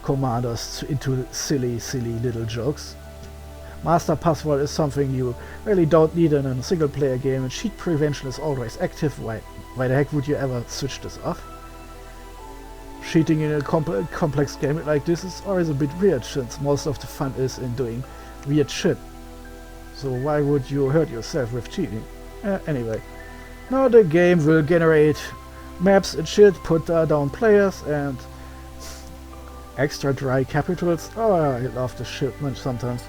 commanders into silly little jokes. Master password is something you really don't need in a single player game, and cheat prevention is always active. Why the heck would you ever switch this off? Cheating in a complex game like this is always a bit weird, since most of the fun is in doing weird shit. So why would you hurt yourself with cheating? Anyway, now the game will generate maps and shit, put down players, and extra dry capitals. Oh, I love this shit man sometimes.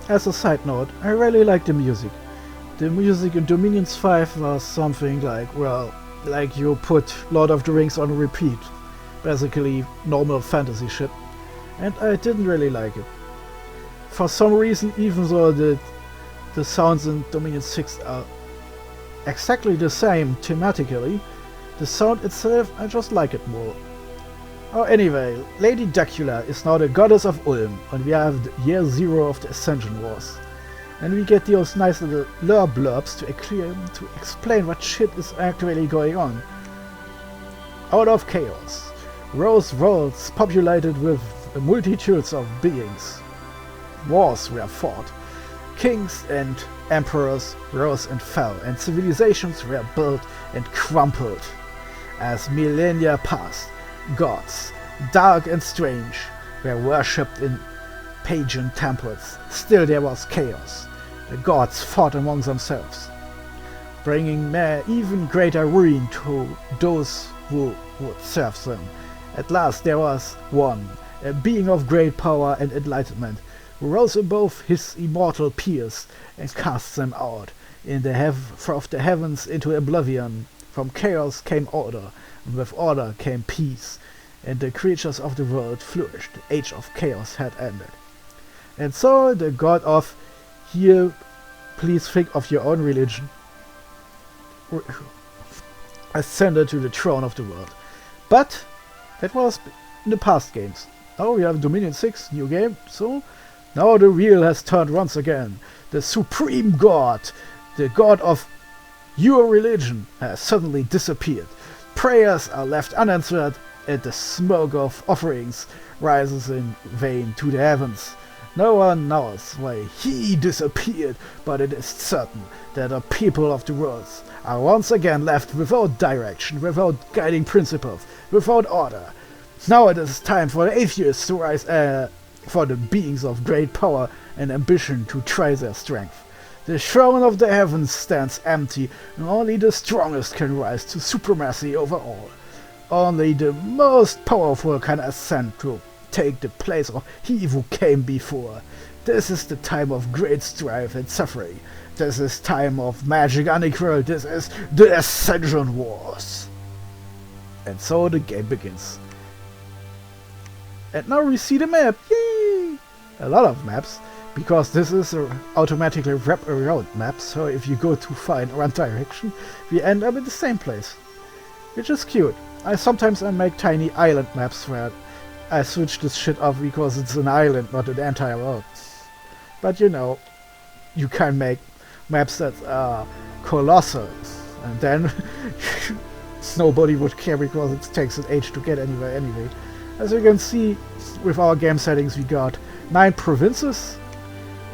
As a side note, I really like the music. The music in Dominions 5 was something like, well, like you put Lord of the Rings on repeat. Basically normal fantasy shit. And I didn't really like it. For some reason, even though the sounds in Dominion 6 are exactly the same thematically, the sound itself, I just like it more. Oh, anyway, Lady Dracula is now the goddess of Ulm, and we have the year 0 of the Ascension Wars. And we get those nice little lore blurbs to explain what shit is actually going on. Out of chaos, rose worlds populated with multitudes of beings. Wars were fought. Kings and emperors rose and fell, and civilizations were built and crumpled. As millennia passed, gods, dark and strange, were worshipped in pagan temples. Still there was chaos. The gods fought among themselves, bringing even greater ruin to those who would serve them. At last there was one, a being of great power and enlightenment, who rose above his immortal peers and cast them out in the of the heavens into oblivion. From chaos came order, and with order came peace, and the creatures of the world flourished. The age of chaos had ended. And so the god of here, please think of your own religion, ascended to the throne of the world. But that was in the past games. Now we have Dominion 6, new game, so now the wheel has turned once again. The supreme god, the god of your religion, has suddenly disappeared. Prayers are left unanswered, and the smoke of offerings rises in vain to the heavens. No one knows why he disappeared, but it is certain that the people of the world are once again left without direction, without guiding principles, without order. Now it is time for the atheists to rise, for the beings of great power and ambition to try their strength. The throne of the heavens stands empty, and only the strongest can rise to supremacy over all. Only the most powerful can ascend to take the place of he who came before. This is the time of great strife and suffering. This is time of magic unequaled. This is the Ascension Wars. And so the game begins. And now we see the map. Yay! A lot of maps, because this is an automatically wrap around map, so if you go too far in one direction, we end up in the same place. Which is cute. Sometimes I make tiny island maps where I switch this shit off because it's an island, not an entire world. But you know, you can make maps that are colossal, and then nobody would care because it takes an age to get anywhere anyway. As you can see, with our game settings we got 9 provinces,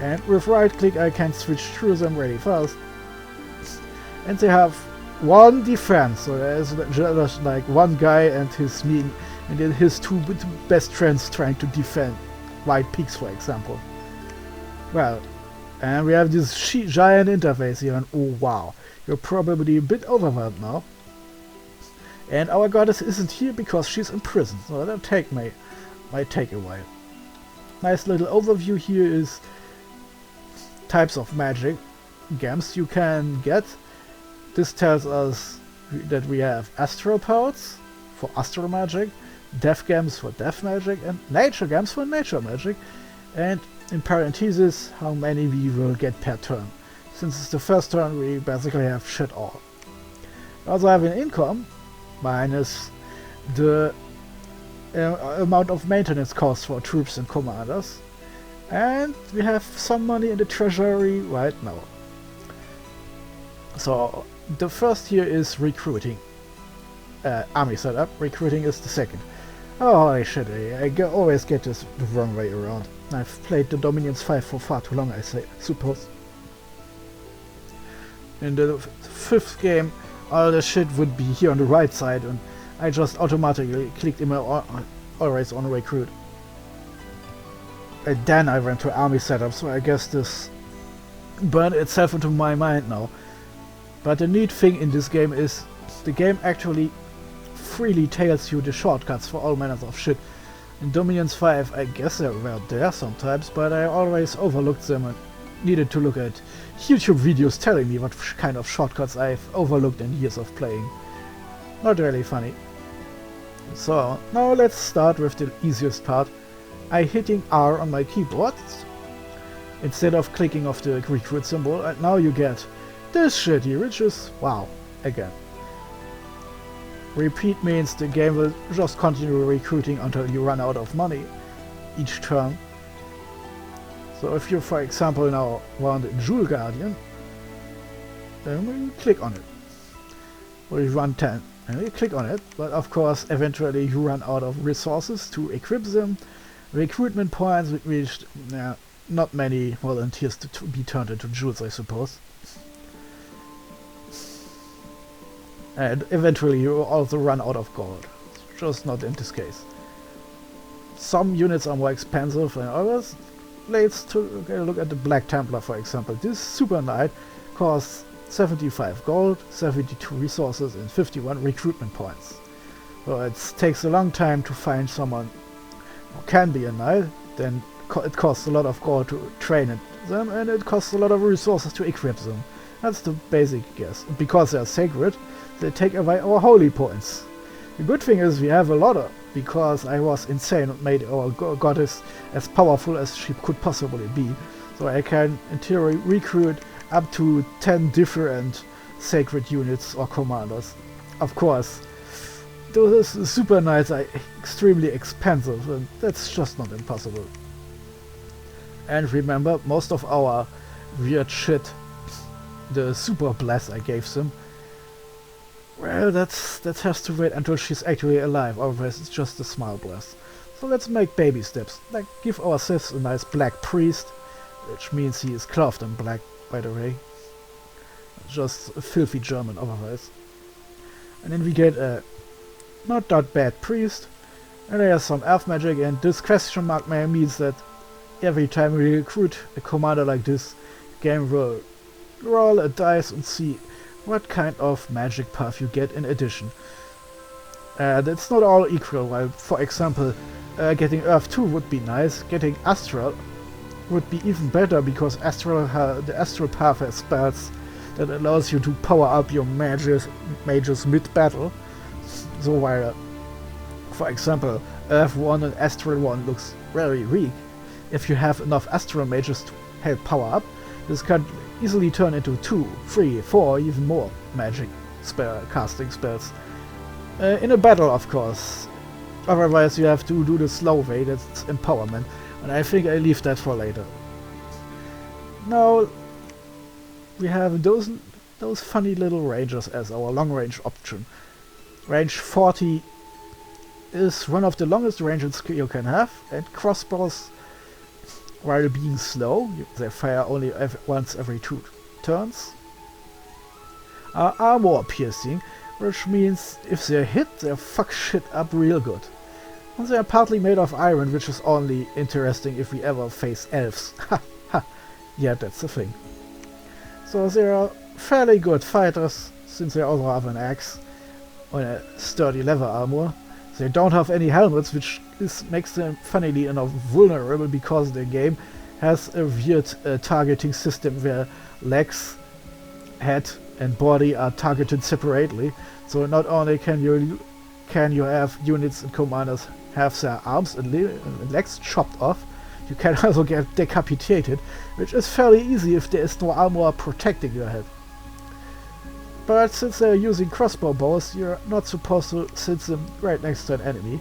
and with right click I can switch through them really fast. And they have one defense, so there's just like one guy and his two best friends trying to defend White Peaks, for example. Well, and we have this giant interface here, and oh wow, you're probably a bit overwhelmed now. And our goddess isn't here because she's in prison, so that might take a while. Nice little overview here is types of magic gems you can get. This tells us that we have astral powers for astral magic, death gems for death magic, and nature gems for nature magic, and in parentheses how many we will get per turn. Since it's the first turn, we basically have shit all. We also have an income minus the amount of maintenance costs for troops and commanders, and we have some money in the treasury right now. So the first here is recruiting. Army setup. Recruiting is the second. Oh, holy shit, always get this the wrong way around. I've played the Dominions 5 for far too long, I suppose. In the fifth game, all the shit would be here on the right side, and I just automatically clicked always on recruit. And then I went to army setup, so I guess this burned itself into my mind now. But the neat thing in this game is the game actually freely tells you the shortcuts for all manners of shit. In Dominions 5 I guess they were there sometimes, but I always overlooked them and needed to look at YouTube videos telling me what kind of shortcuts I've overlooked in years of playing. Not really funny. So now let's start with the easiest part. I'm hitting R on my keyboard instead of clicking off the recruit symbol, and now you get this shit here, which is wow again. Repeat means the game will just continue recruiting until you run out of money each turn. So if you, for example, now want a Jewel Guardian, then we click on it. Or you run 10, and you click on it, but of course eventually you run out of resources to equip them. Recruitment points, which not many volunteers to be turned into jewels, I suppose. And eventually you also run out of gold, just not in this case. Some units are more expensive than others. Let's look at the Black Templar, for example. This Super Knight costs 75 gold, 72 resources and 51 recruitment points. So it takes a long time to find someone who can be a knight, then it costs a lot of gold to train them, and it costs a lot of resources to equip them. That's the basic guess. Because they are sacred, they take away our holy points. The good thing is we have a lot of, because I was insane and made our goddess as powerful as she could possibly be. So I can, in theory, recruit up to 10 different sacred units or commanders. Of course, those super knights are extremely expensive, and that's just not impossible. And remember, most of our weird shit, the super bless I gave them, well, that has to wait until she's actually alive, otherwise it's just a smile blast. So let's make baby steps, like give our Sith a nice black priest, which means he is clothed in black, by the way. Just a filthy German otherwise. And then we get a not that bad priest, and there's some elf magic, and this question mark means that every time we recruit a commander like this, the game will roll a dice and see what kind of magic path you get in addition. It's not all equal. While, for example, getting Earth 2 would be nice, getting Astral would be even better, because the Astral path has spells that allows you to power up your mages mid-battle. So while, for example, Earth 1 and Astral 1 looks very weak, if you have enough Astral mages to help power up, this can easily turn into 2, 3, 4, even more magic casting spells. In a battle, of course. Otherwise you have to do the slow way, that's empowerment, and I think I leave that for later. Now we have those funny little rangers as our long range option. Range 40 is one of the longest ranges you can have, and crossbows, while being slow, they fire only once every 2 turns, are armor piercing, which means if they're hit, they fuck shit up real good. And they are partly made of iron, which is only interesting if we ever face elves. Ha ha, yeah, that's the thing. So they are fairly good fighters, since they also have an axe or a sturdy leather armor. They don't have any helmets, which makes them funnily enough vulnerable, because the game has a weird targeting system where legs, head and body are targeted separately. So not only can you have units and commanders have their arms and legs chopped off, you can also get decapitated, which is fairly easy if there is no armor protecting your head. But since they're using crossbow bows, you're not supposed to sit them right next to an enemy.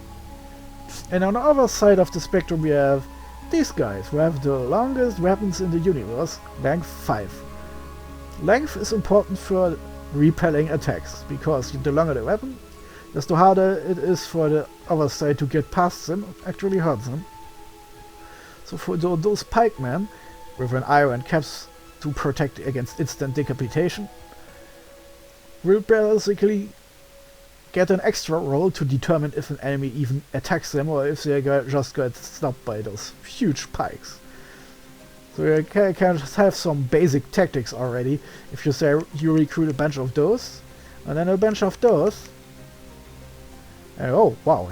And on the other side of the spectrum we have these guys, who have the longest weapons in the universe, length 5. Length is important for repelling attacks, because the longer the weapon, desto harder it is for the other side to get past them, actually hurt them. So for those pikemen with an iron caps to protect against instant decapitation, will basically get an extra roll to determine if an enemy even attacks them or if they just get stopped by those huge pikes. So you can have some basic tactics already. If you say you recruit a bunch of those, and then a bunch of those, and oh wow,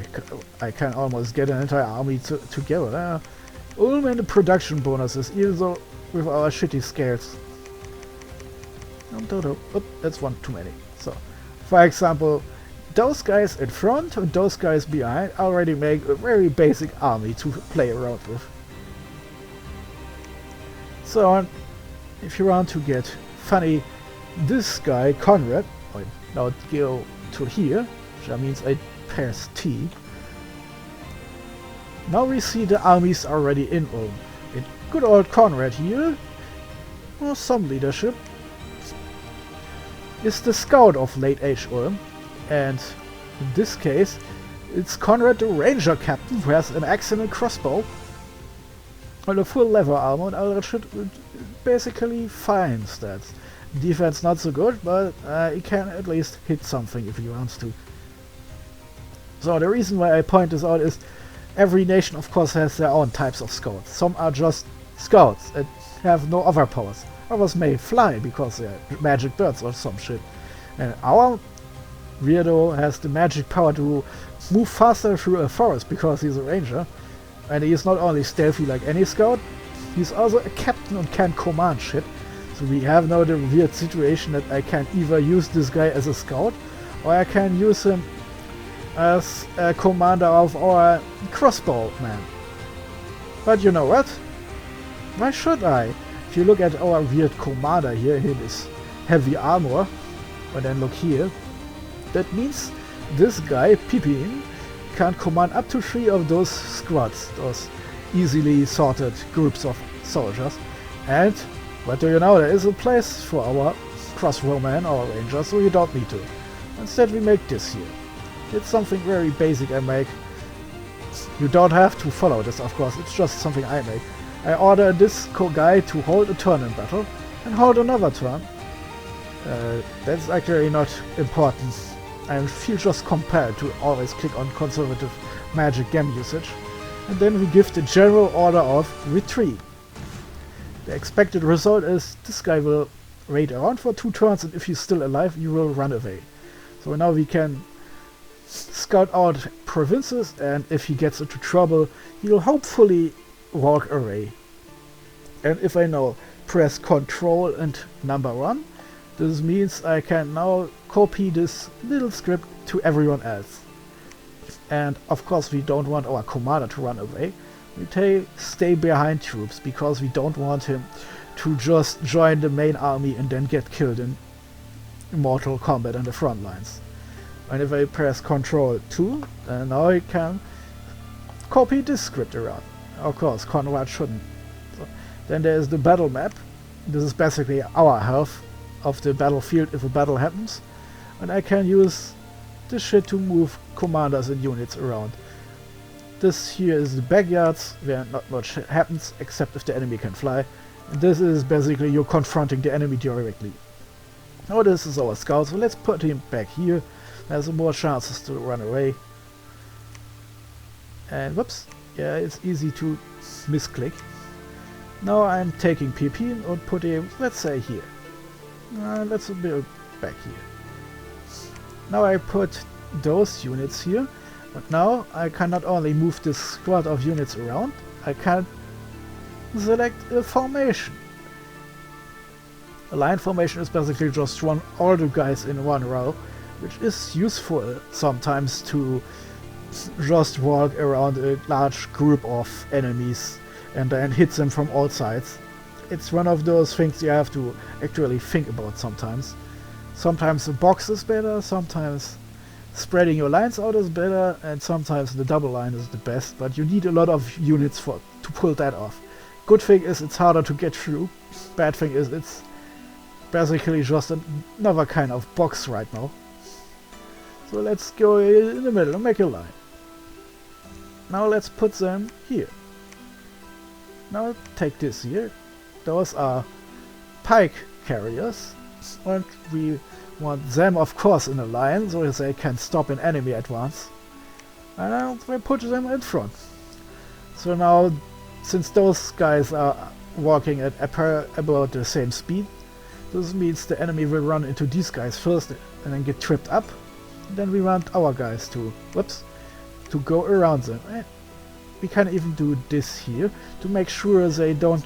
I can almost get an entire army together. Ulm and the production bonuses, even though with our shitty scales. Oh, that's one too many. So, for example, those guys in front and those guys behind already make a very basic army to play around with. So, if you want to get funny, this guy, Conrad, I now go to here, which means I press T. Now we see the armies already in Ulm. And good old Conrad here, or some leadership, is the scout of late age Ulm, and in this case it's Conrad the ranger captain who has an excellent crossbow and a full leather armor and other shit, basically fine stats. Defense not so good, but he can at least hit something if he wants to. So the reason why I point this out is every nation of course has their own types of scouts. Some are just scouts and have no other powers. Others may fly because they're magic birds or some shit. And our weirdo has the magic power to move faster through a forest because he's a ranger. And he is not only stealthy like any scout, he's also a captain and can command shit. So we have now the weird situation that I can either use this guy as a scout, or I can use him as a commander of our crossbow man. But you know what? Why should I? If you look at our weird commander here, his heavy armor, and then look here, that means this guy, Pippin, can command up to 3 of those squads, those easily sorted groups of soldiers. And what do you know, there is a place for our crossbowmen or rangers, so you don't need to. Instead we make this here. It's something very basic I make. You don't have to follow this, of course, it's just something I make. I order this guy to hold a turn in battle and hold another turn. That's actually not important. I feel just compelled to always click on conservative magic gem usage. And then we give the general order of retreat. The expected result is this guy will raid around for 2 turns, and if he's still alive, you will run away. So now we can scout out provinces, and if he gets into trouble, he'll hopefully walk away. And if I now press Ctrl and number 1, this means I can now copy this little script to everyone else. And of course we don't want our commander to run away. We stay behind troops because we don't want him to just join the main army and then get killed in mortal combat on the front lines. And if I press Ctrl 2, then now I can copy this script around. Of course, Conrad shouldn't. So then there is the battle map. This is basically our health of the battlefield if a battle happens. And I can use this shit to move commanders and units around. This here is the backyards, where not much happens except if the enemy can fly. And this is basically you confronting the enemy directly. Now this is our scout, so let's put him back here. There's more chances to run away. And whoops, yeah, it's easy to misclick. Now I'm taking PP and put him, let's say here. Let's build back here. Now I put those units here, but now I can not only move this squad of units around, I can select a formation. A line formation is basically just run all the guys in one row, which is useful sometimes to just walk around a large group of enemies and then hit them from all sides. It's one of those things you have to actually think about sometimes. Sometimes the box is better, sometimes spreading your lines out is better, and sometimes the double line is the best, but you need a lot of units to pull that off. Good thing is it's harder to get through. Bad thing is it's basically just another kind of box right now. So let's go in the middle and make a line. Now let's put them here. Now take this here. Those are pike carriers. And we want them, of course, in a line so they can stop an enemy at once. And we put them in front. So now, since those guys are walking at about the same speed, this means the enemy will run into these guys first and then get tripped up. Then we want our guys to, to go around them. We can even do this here to make sure they don't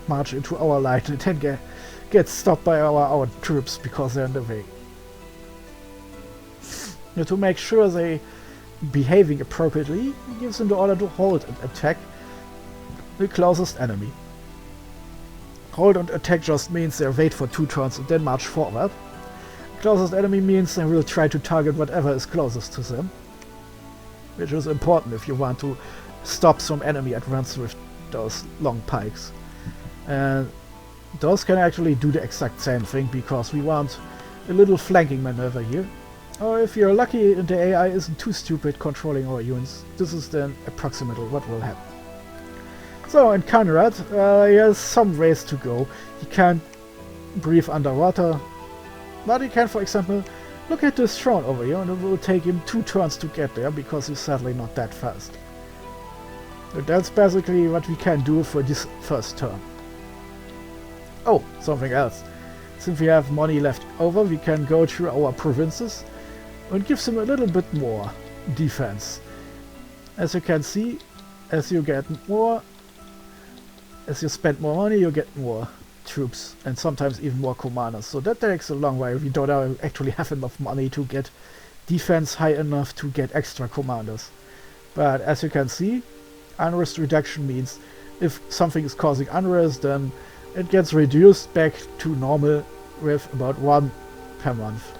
march into our line and then get stopped by our own troops because they're in the way. Now, to make sure they behaving appropriately, it gives them the order to hold and attack the closest enemy. Hold and attack just means they wait for 2 turns and then march forward. Closest enemy means they will try to target whatever is closest to them, which is important if you want to stop some enemy at once with those long pikes. And those can actually do the exact same thing because we want a little flanking maneuver here. Or if you're lucky and the AI isn't too stupid controlling our units, this is then approximately what will happen. So in Conrad, he has some ways to go. He can't breathe underwater, but he can, for example, look at this throne over here, and it will take him 2 turns to get there because he's sadly not that fast. But that's basically what we can do for this first turn. Oh, something else. Since we have money left over, we can go through our provinces and give them a little bit more defense. As you can see, as you spend more money, you get more troops and sometimes even more commanders. So that takes a long while. We don't actually have enough money to get defense high enough to get extra commanders. But as you can see, unrest reduction means if something is causing unrest, then it gets reduced back to normal with about 1 per month.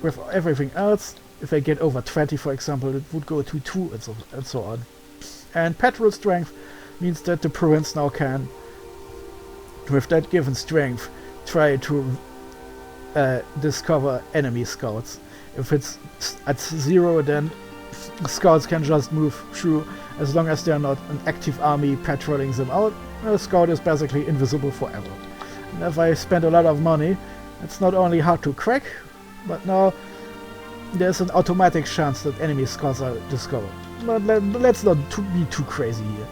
With everything else, if they get over 20, for example, it would go to 2 and so on. And patrol strength means that the province now can, with that given strength, try to discover enemy scouts. If it's at 0, then scouts can just move through as long as they're not an active army patrolling them out. A scout is basically invisible forever. And if I spend a lot of money, it's not only hard to crack, but now there's an automatic chance that enemy scouts are discovered. But let's not be too crazy here.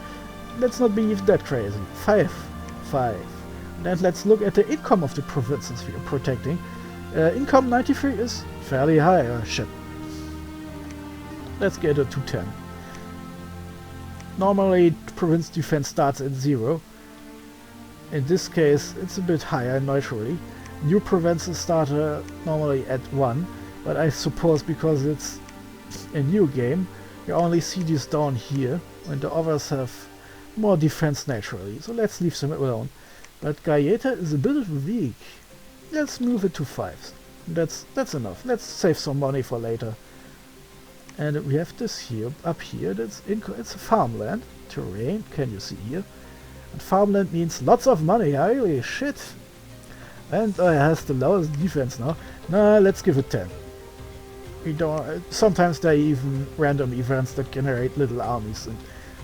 Let's not be that crazy. 5. Then let's look at the income of the provinces we are protecting. Income 93 is fairly high. Shit. Let's get it to 10. Normally, province defense starts at 0. In this case, it's a bit higher naturally. New provinces start normally at 1, but I suppose because it's a new game, you only see these down here, and the others have more defense naturally, so let's leave them alone. But Gaeta is a bit weak. Let's move it to 5. That's enough. Let's save some money for later. And we have this here, up here, it's a farmland, terrain, can you see here? And farmland means lots of money, holy shit! And it has the lowest defense now. Nah, let's give it 10. We don't. Sometimes there are even random events that generate little armies, and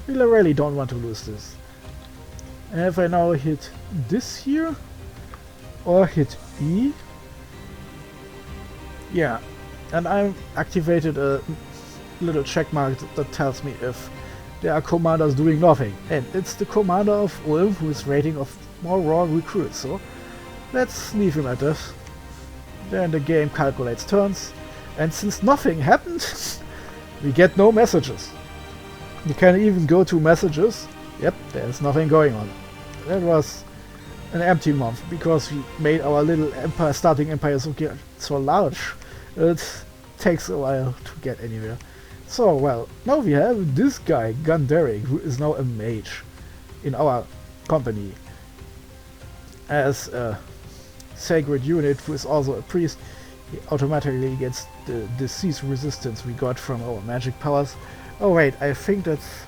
we really don't want to lose this. And if I now hit this here, or hit E, yeah, and I've activated a little check mark that tells me if there are commanders doing nothing, and it's the commander of Ulm who is rating of more raw recruits, so let's leave him at this. Then the game calculates turns, and since nothing happened, we get no messages. You can even go to messages. Yep, there's nothing going on. That was an empty month because we made our little empire, starting empire, so large. It takes a while to get anywhere. So, well, now we have this guy, Gunderic, who is now a mage in our company. As a sacred unit who is also a priest, he automatically gets the disease resistance we got from our magic powers. Oh wait, I think that's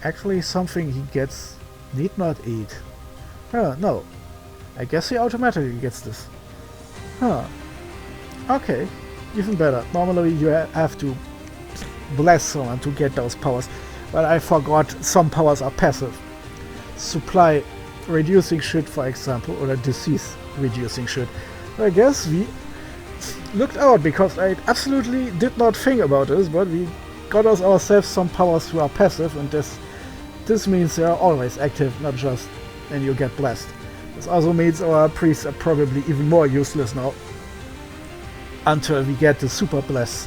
actually something he gets. Need not eat. Oh, no. I guess he automatically gets this. Huh. Okay. Even better. Normally you have to bless someone to get those powers. But I forgot some powers are passive. Supply reducing shit, for example, or disease reducing shit. I guess we looked out, because I absolutely did not think about this, but we got ourselves some powers who are passive, and this means they are always active, not just when you get blessed. This also means our priests are probably even more useless now, until we get the super bless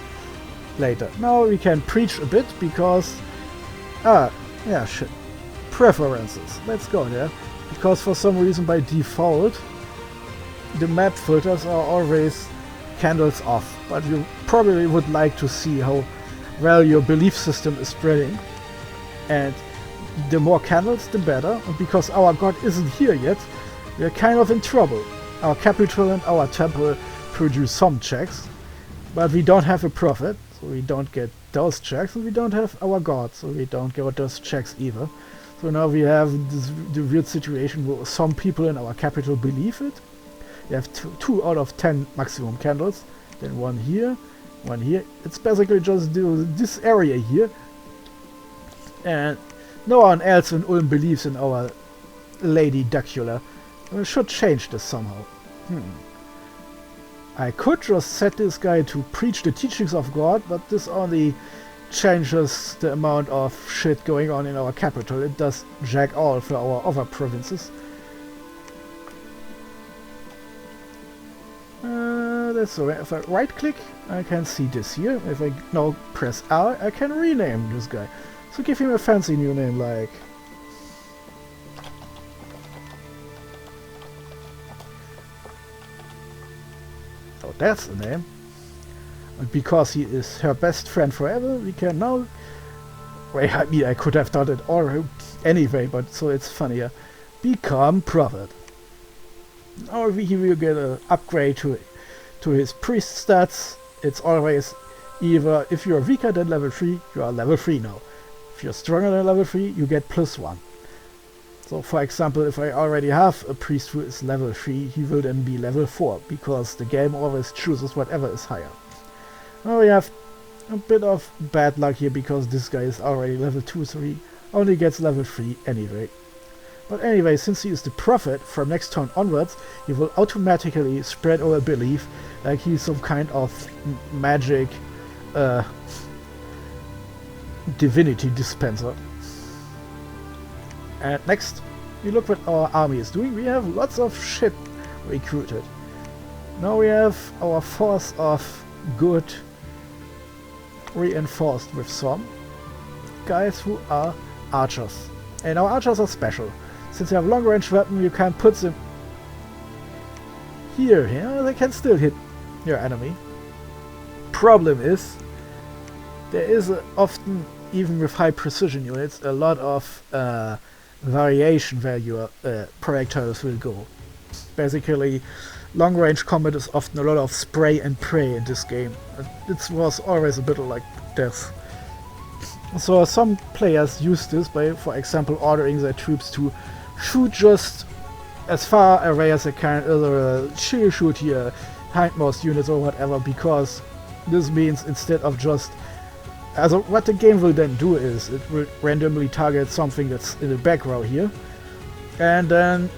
later. Now we can preach a bit, because yeah, shit, preferences, let's go there, because for some reason by default the map filters are always candles off, but you probably would like to see how well your belief system is spreading, and the more candles the better. And because our god isn't here yet, we're kind of in trouble. Our capital and our temple produce some checks, but we don't have a prophet, so we don't get those checks, and we don't have our god, so we don't get those checks either. So now we have the weird situation where some people in our capital believe it. You have 2 out of 10 maximum candles, then one here, one here. It's basically just this area here, and no one else in Ulm believes in our Lady Dracula. We should change this somehow. I could just set this guy to preach the teachings of God, but this only changes the amount of shit going on in our capital. It does jack all for our other provinces. That's so. If I right click, I can see this here. If I now press R, I can rename this guy. So give him a fancy new name like... Oh, that's the name. And because he is her best friend forever, we can now... Wait, I mean, I could have done it all anyway, but so it's funnier. Become prophet. Or he will get an upgrade to his priest stats. It's always either if you're weaker than level 3, you are level 3 now. If you're stronger than level 3, you get +1. So for example, if I already have a priest who is level 3, he will then be level 4, because the game always chooses whatever is higher. Now we have a bit of bad luck here, because this guy is already level 2, so he only gets level 3 anyway. But anyway, since he is the prophet, from next turn onwards, he will automatically spread our belief like he's some kind of magic divinity dispenser. And next, we look what our army is doing. We have lots of shit recruited. Now we have our force of good reinforced with some guys who are archers. And our archers are special. Since they have long range weapon, you can put them here. They can still hit your enemy. Problem is, there is often, even with high precision units, a lot of variation where your projectiles will go. Basically, long range combat is often a lot of spray and pray in this game. It was always a bit like death. So some players use this by, for example, ordering their troops to shoot just as far away as they can, either a chill shoot here, hindmost units or whatever, because this means instead of just... Also, what the game will then do is, it will randomly target something that's in the back row here, and then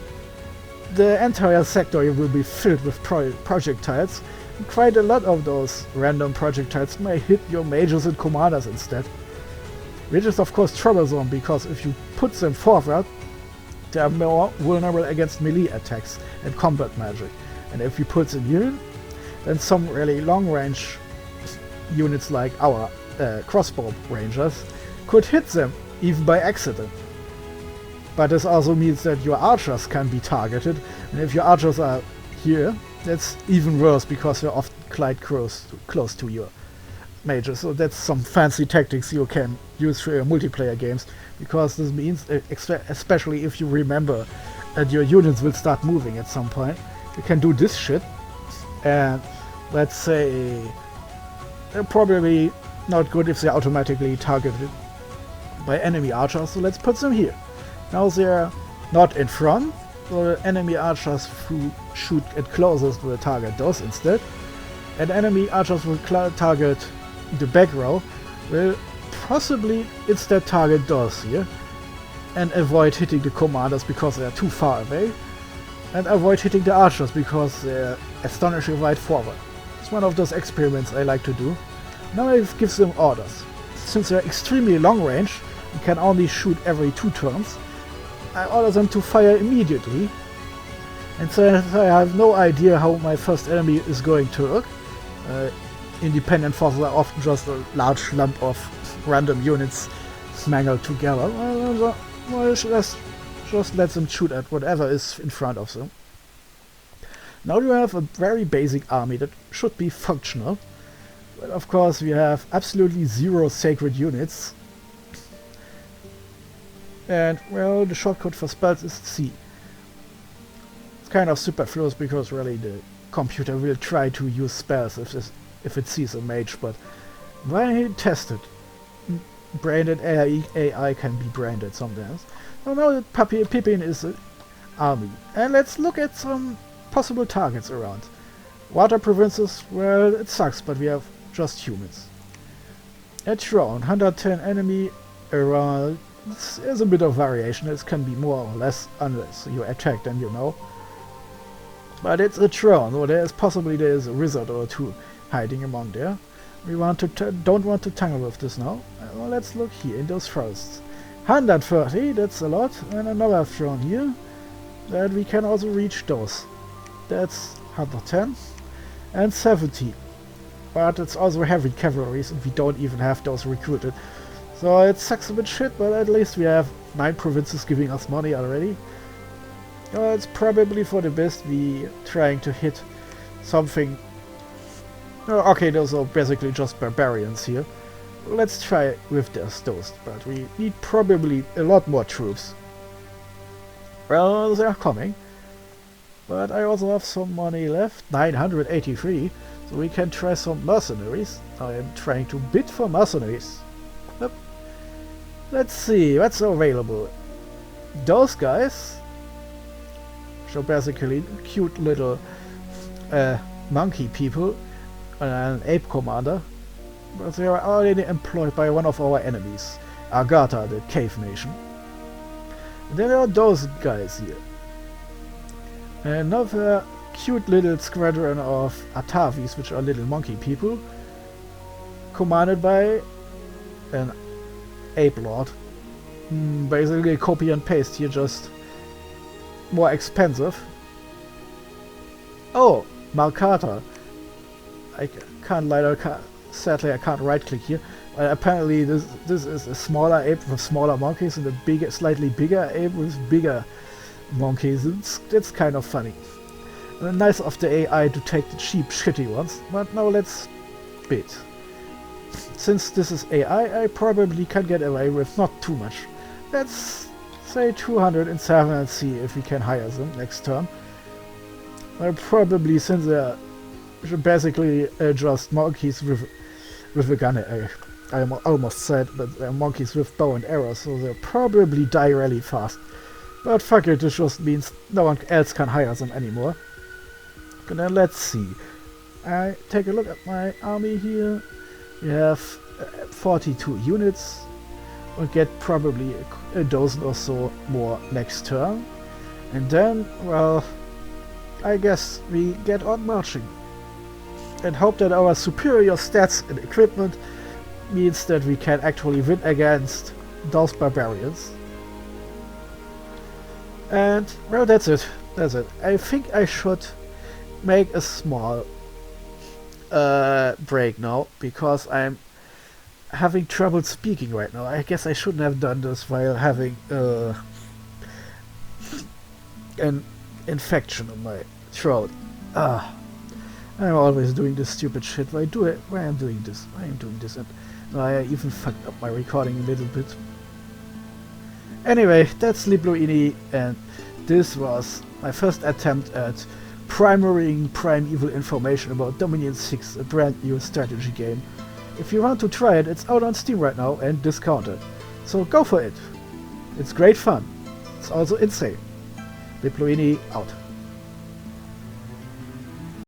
the entire sector will be filled with projectiles. And quite a lot of those random projectiles may hit your mages and commanders instead. Which is of course troublesome, because if you put them forward, they are more vulnerable against melee attacks and combat magic. And if you put them here, then some really long range units like our crossbow rangers could hit them, even by accident. But this also means that your archers can be targeted, and if your archers are here, that's even worse, because they're often quite close to your mages. So that's some fancy tactics you can use for your multiplayer games, because this means, especially if you remember that your units will start moving at some point, you can do this shit, and let's say they're probably not good if they're automatically targeted by enemy archers, so let's put them here. Now they're not in front, so the enemy archers who shoot at closest will target those instead. And enemy archers will target the back row, will possibly instead target those here. And avoid hitting the commanders because they are too far away. And avoid hitting the archers because they're astonishingly wide forward. It's one of those experiments I like to do. Now it gives them orders. Since they're extremely long range and can only shoot every 2 turns, I order them to fire immediately. And since I have no idea how my first enemy is going to look, independent forces are often just a large lump of random units mangled together. Well, just let them shoot at whatever is in front of them. Now you have a very basic army that should be functional. But of course we have absolutely 0 sacred units. And well, the shortcut for spells is C. It's kind of superfluous because really the computer will try to use spells if it sees a mage, but when I tested, branded AI can be branded sometimes. So now that Pippin is an army. And let's look at some possible targets around. Water provinces, well, it sucks, but we have just humans. At Throne, 110 enemy around. There's a bit of variation. It can be more or less unless you attack them, you know. But it's a Throne, so there's a wizard or 2 hiding among there. We don't want to tangle with this now. Well, let's look here in those forests. 130, that's a lot, and another Throne here. That we can also reach those. That's 110 and 70. But it's also heavy cavalry, and we don't even have those recruited. So it sucks a bit shit, but at least we have 9 provinces giving us money already. It's probably for the best we trying to hit something. Okay, those are basically just barbarians here. Let's try with those, but we need probably a lot more troops. Well, they are coming. But I also have some money left, 983, so we can try some mercenaries. I am trying to bid for mercenaries. Yep. Let's see, what's available. Those guys show basically cute little monkey people and an ape commander, but they are already employed by one of our enemies, Agatha, the cave nation. And then there are those guys here. Another cute little squadron of Atavis, which are little monkey people, commanded by an ape lord. Basically copy and paste here, just more expensive. Oh, Markata. I can't sadly I can't right click here. Apparently this is a smaller ape with smaller monkeys and a slightly bigger ape with bigger monkeys. It's kind of funny. And nice of the AI to take the cheap shitty ones, but now let's bid. Since this is AI, I probably can get away with not too much. Let's say 207 and see if we can hire them next turn. Probably, since they're basically just monkeys with a gun. I almost said, but they're monkeys with bow and arrows, so they'll probably die really fast. But fuck it, this just means no one else can hire them anymore. And then let's see. I take a look at my army here. We have 42 units. We'll get probably a dozen or so more next turn. And then, well, I guess we get on marching. And hope that our superior stats and equipment means that we can actually win against those barbarians. And, well, that's it. That's it. I think I should make a small break now, because I'm having trouble speaking right now. I guess I shouldn't have done this while having an infection in my throat. I'm always doing this stupid shit. Why am I doing this? And I even fucked up my recording a little bit. Anyway, that's Libluini, and this was my first attempt at primarying primeval information about Dominion 6, a brand new strategy game. If you want to try it, it's out on Steam right now and discounted. So go for it. It's great fun. It's also insane. Deploini out.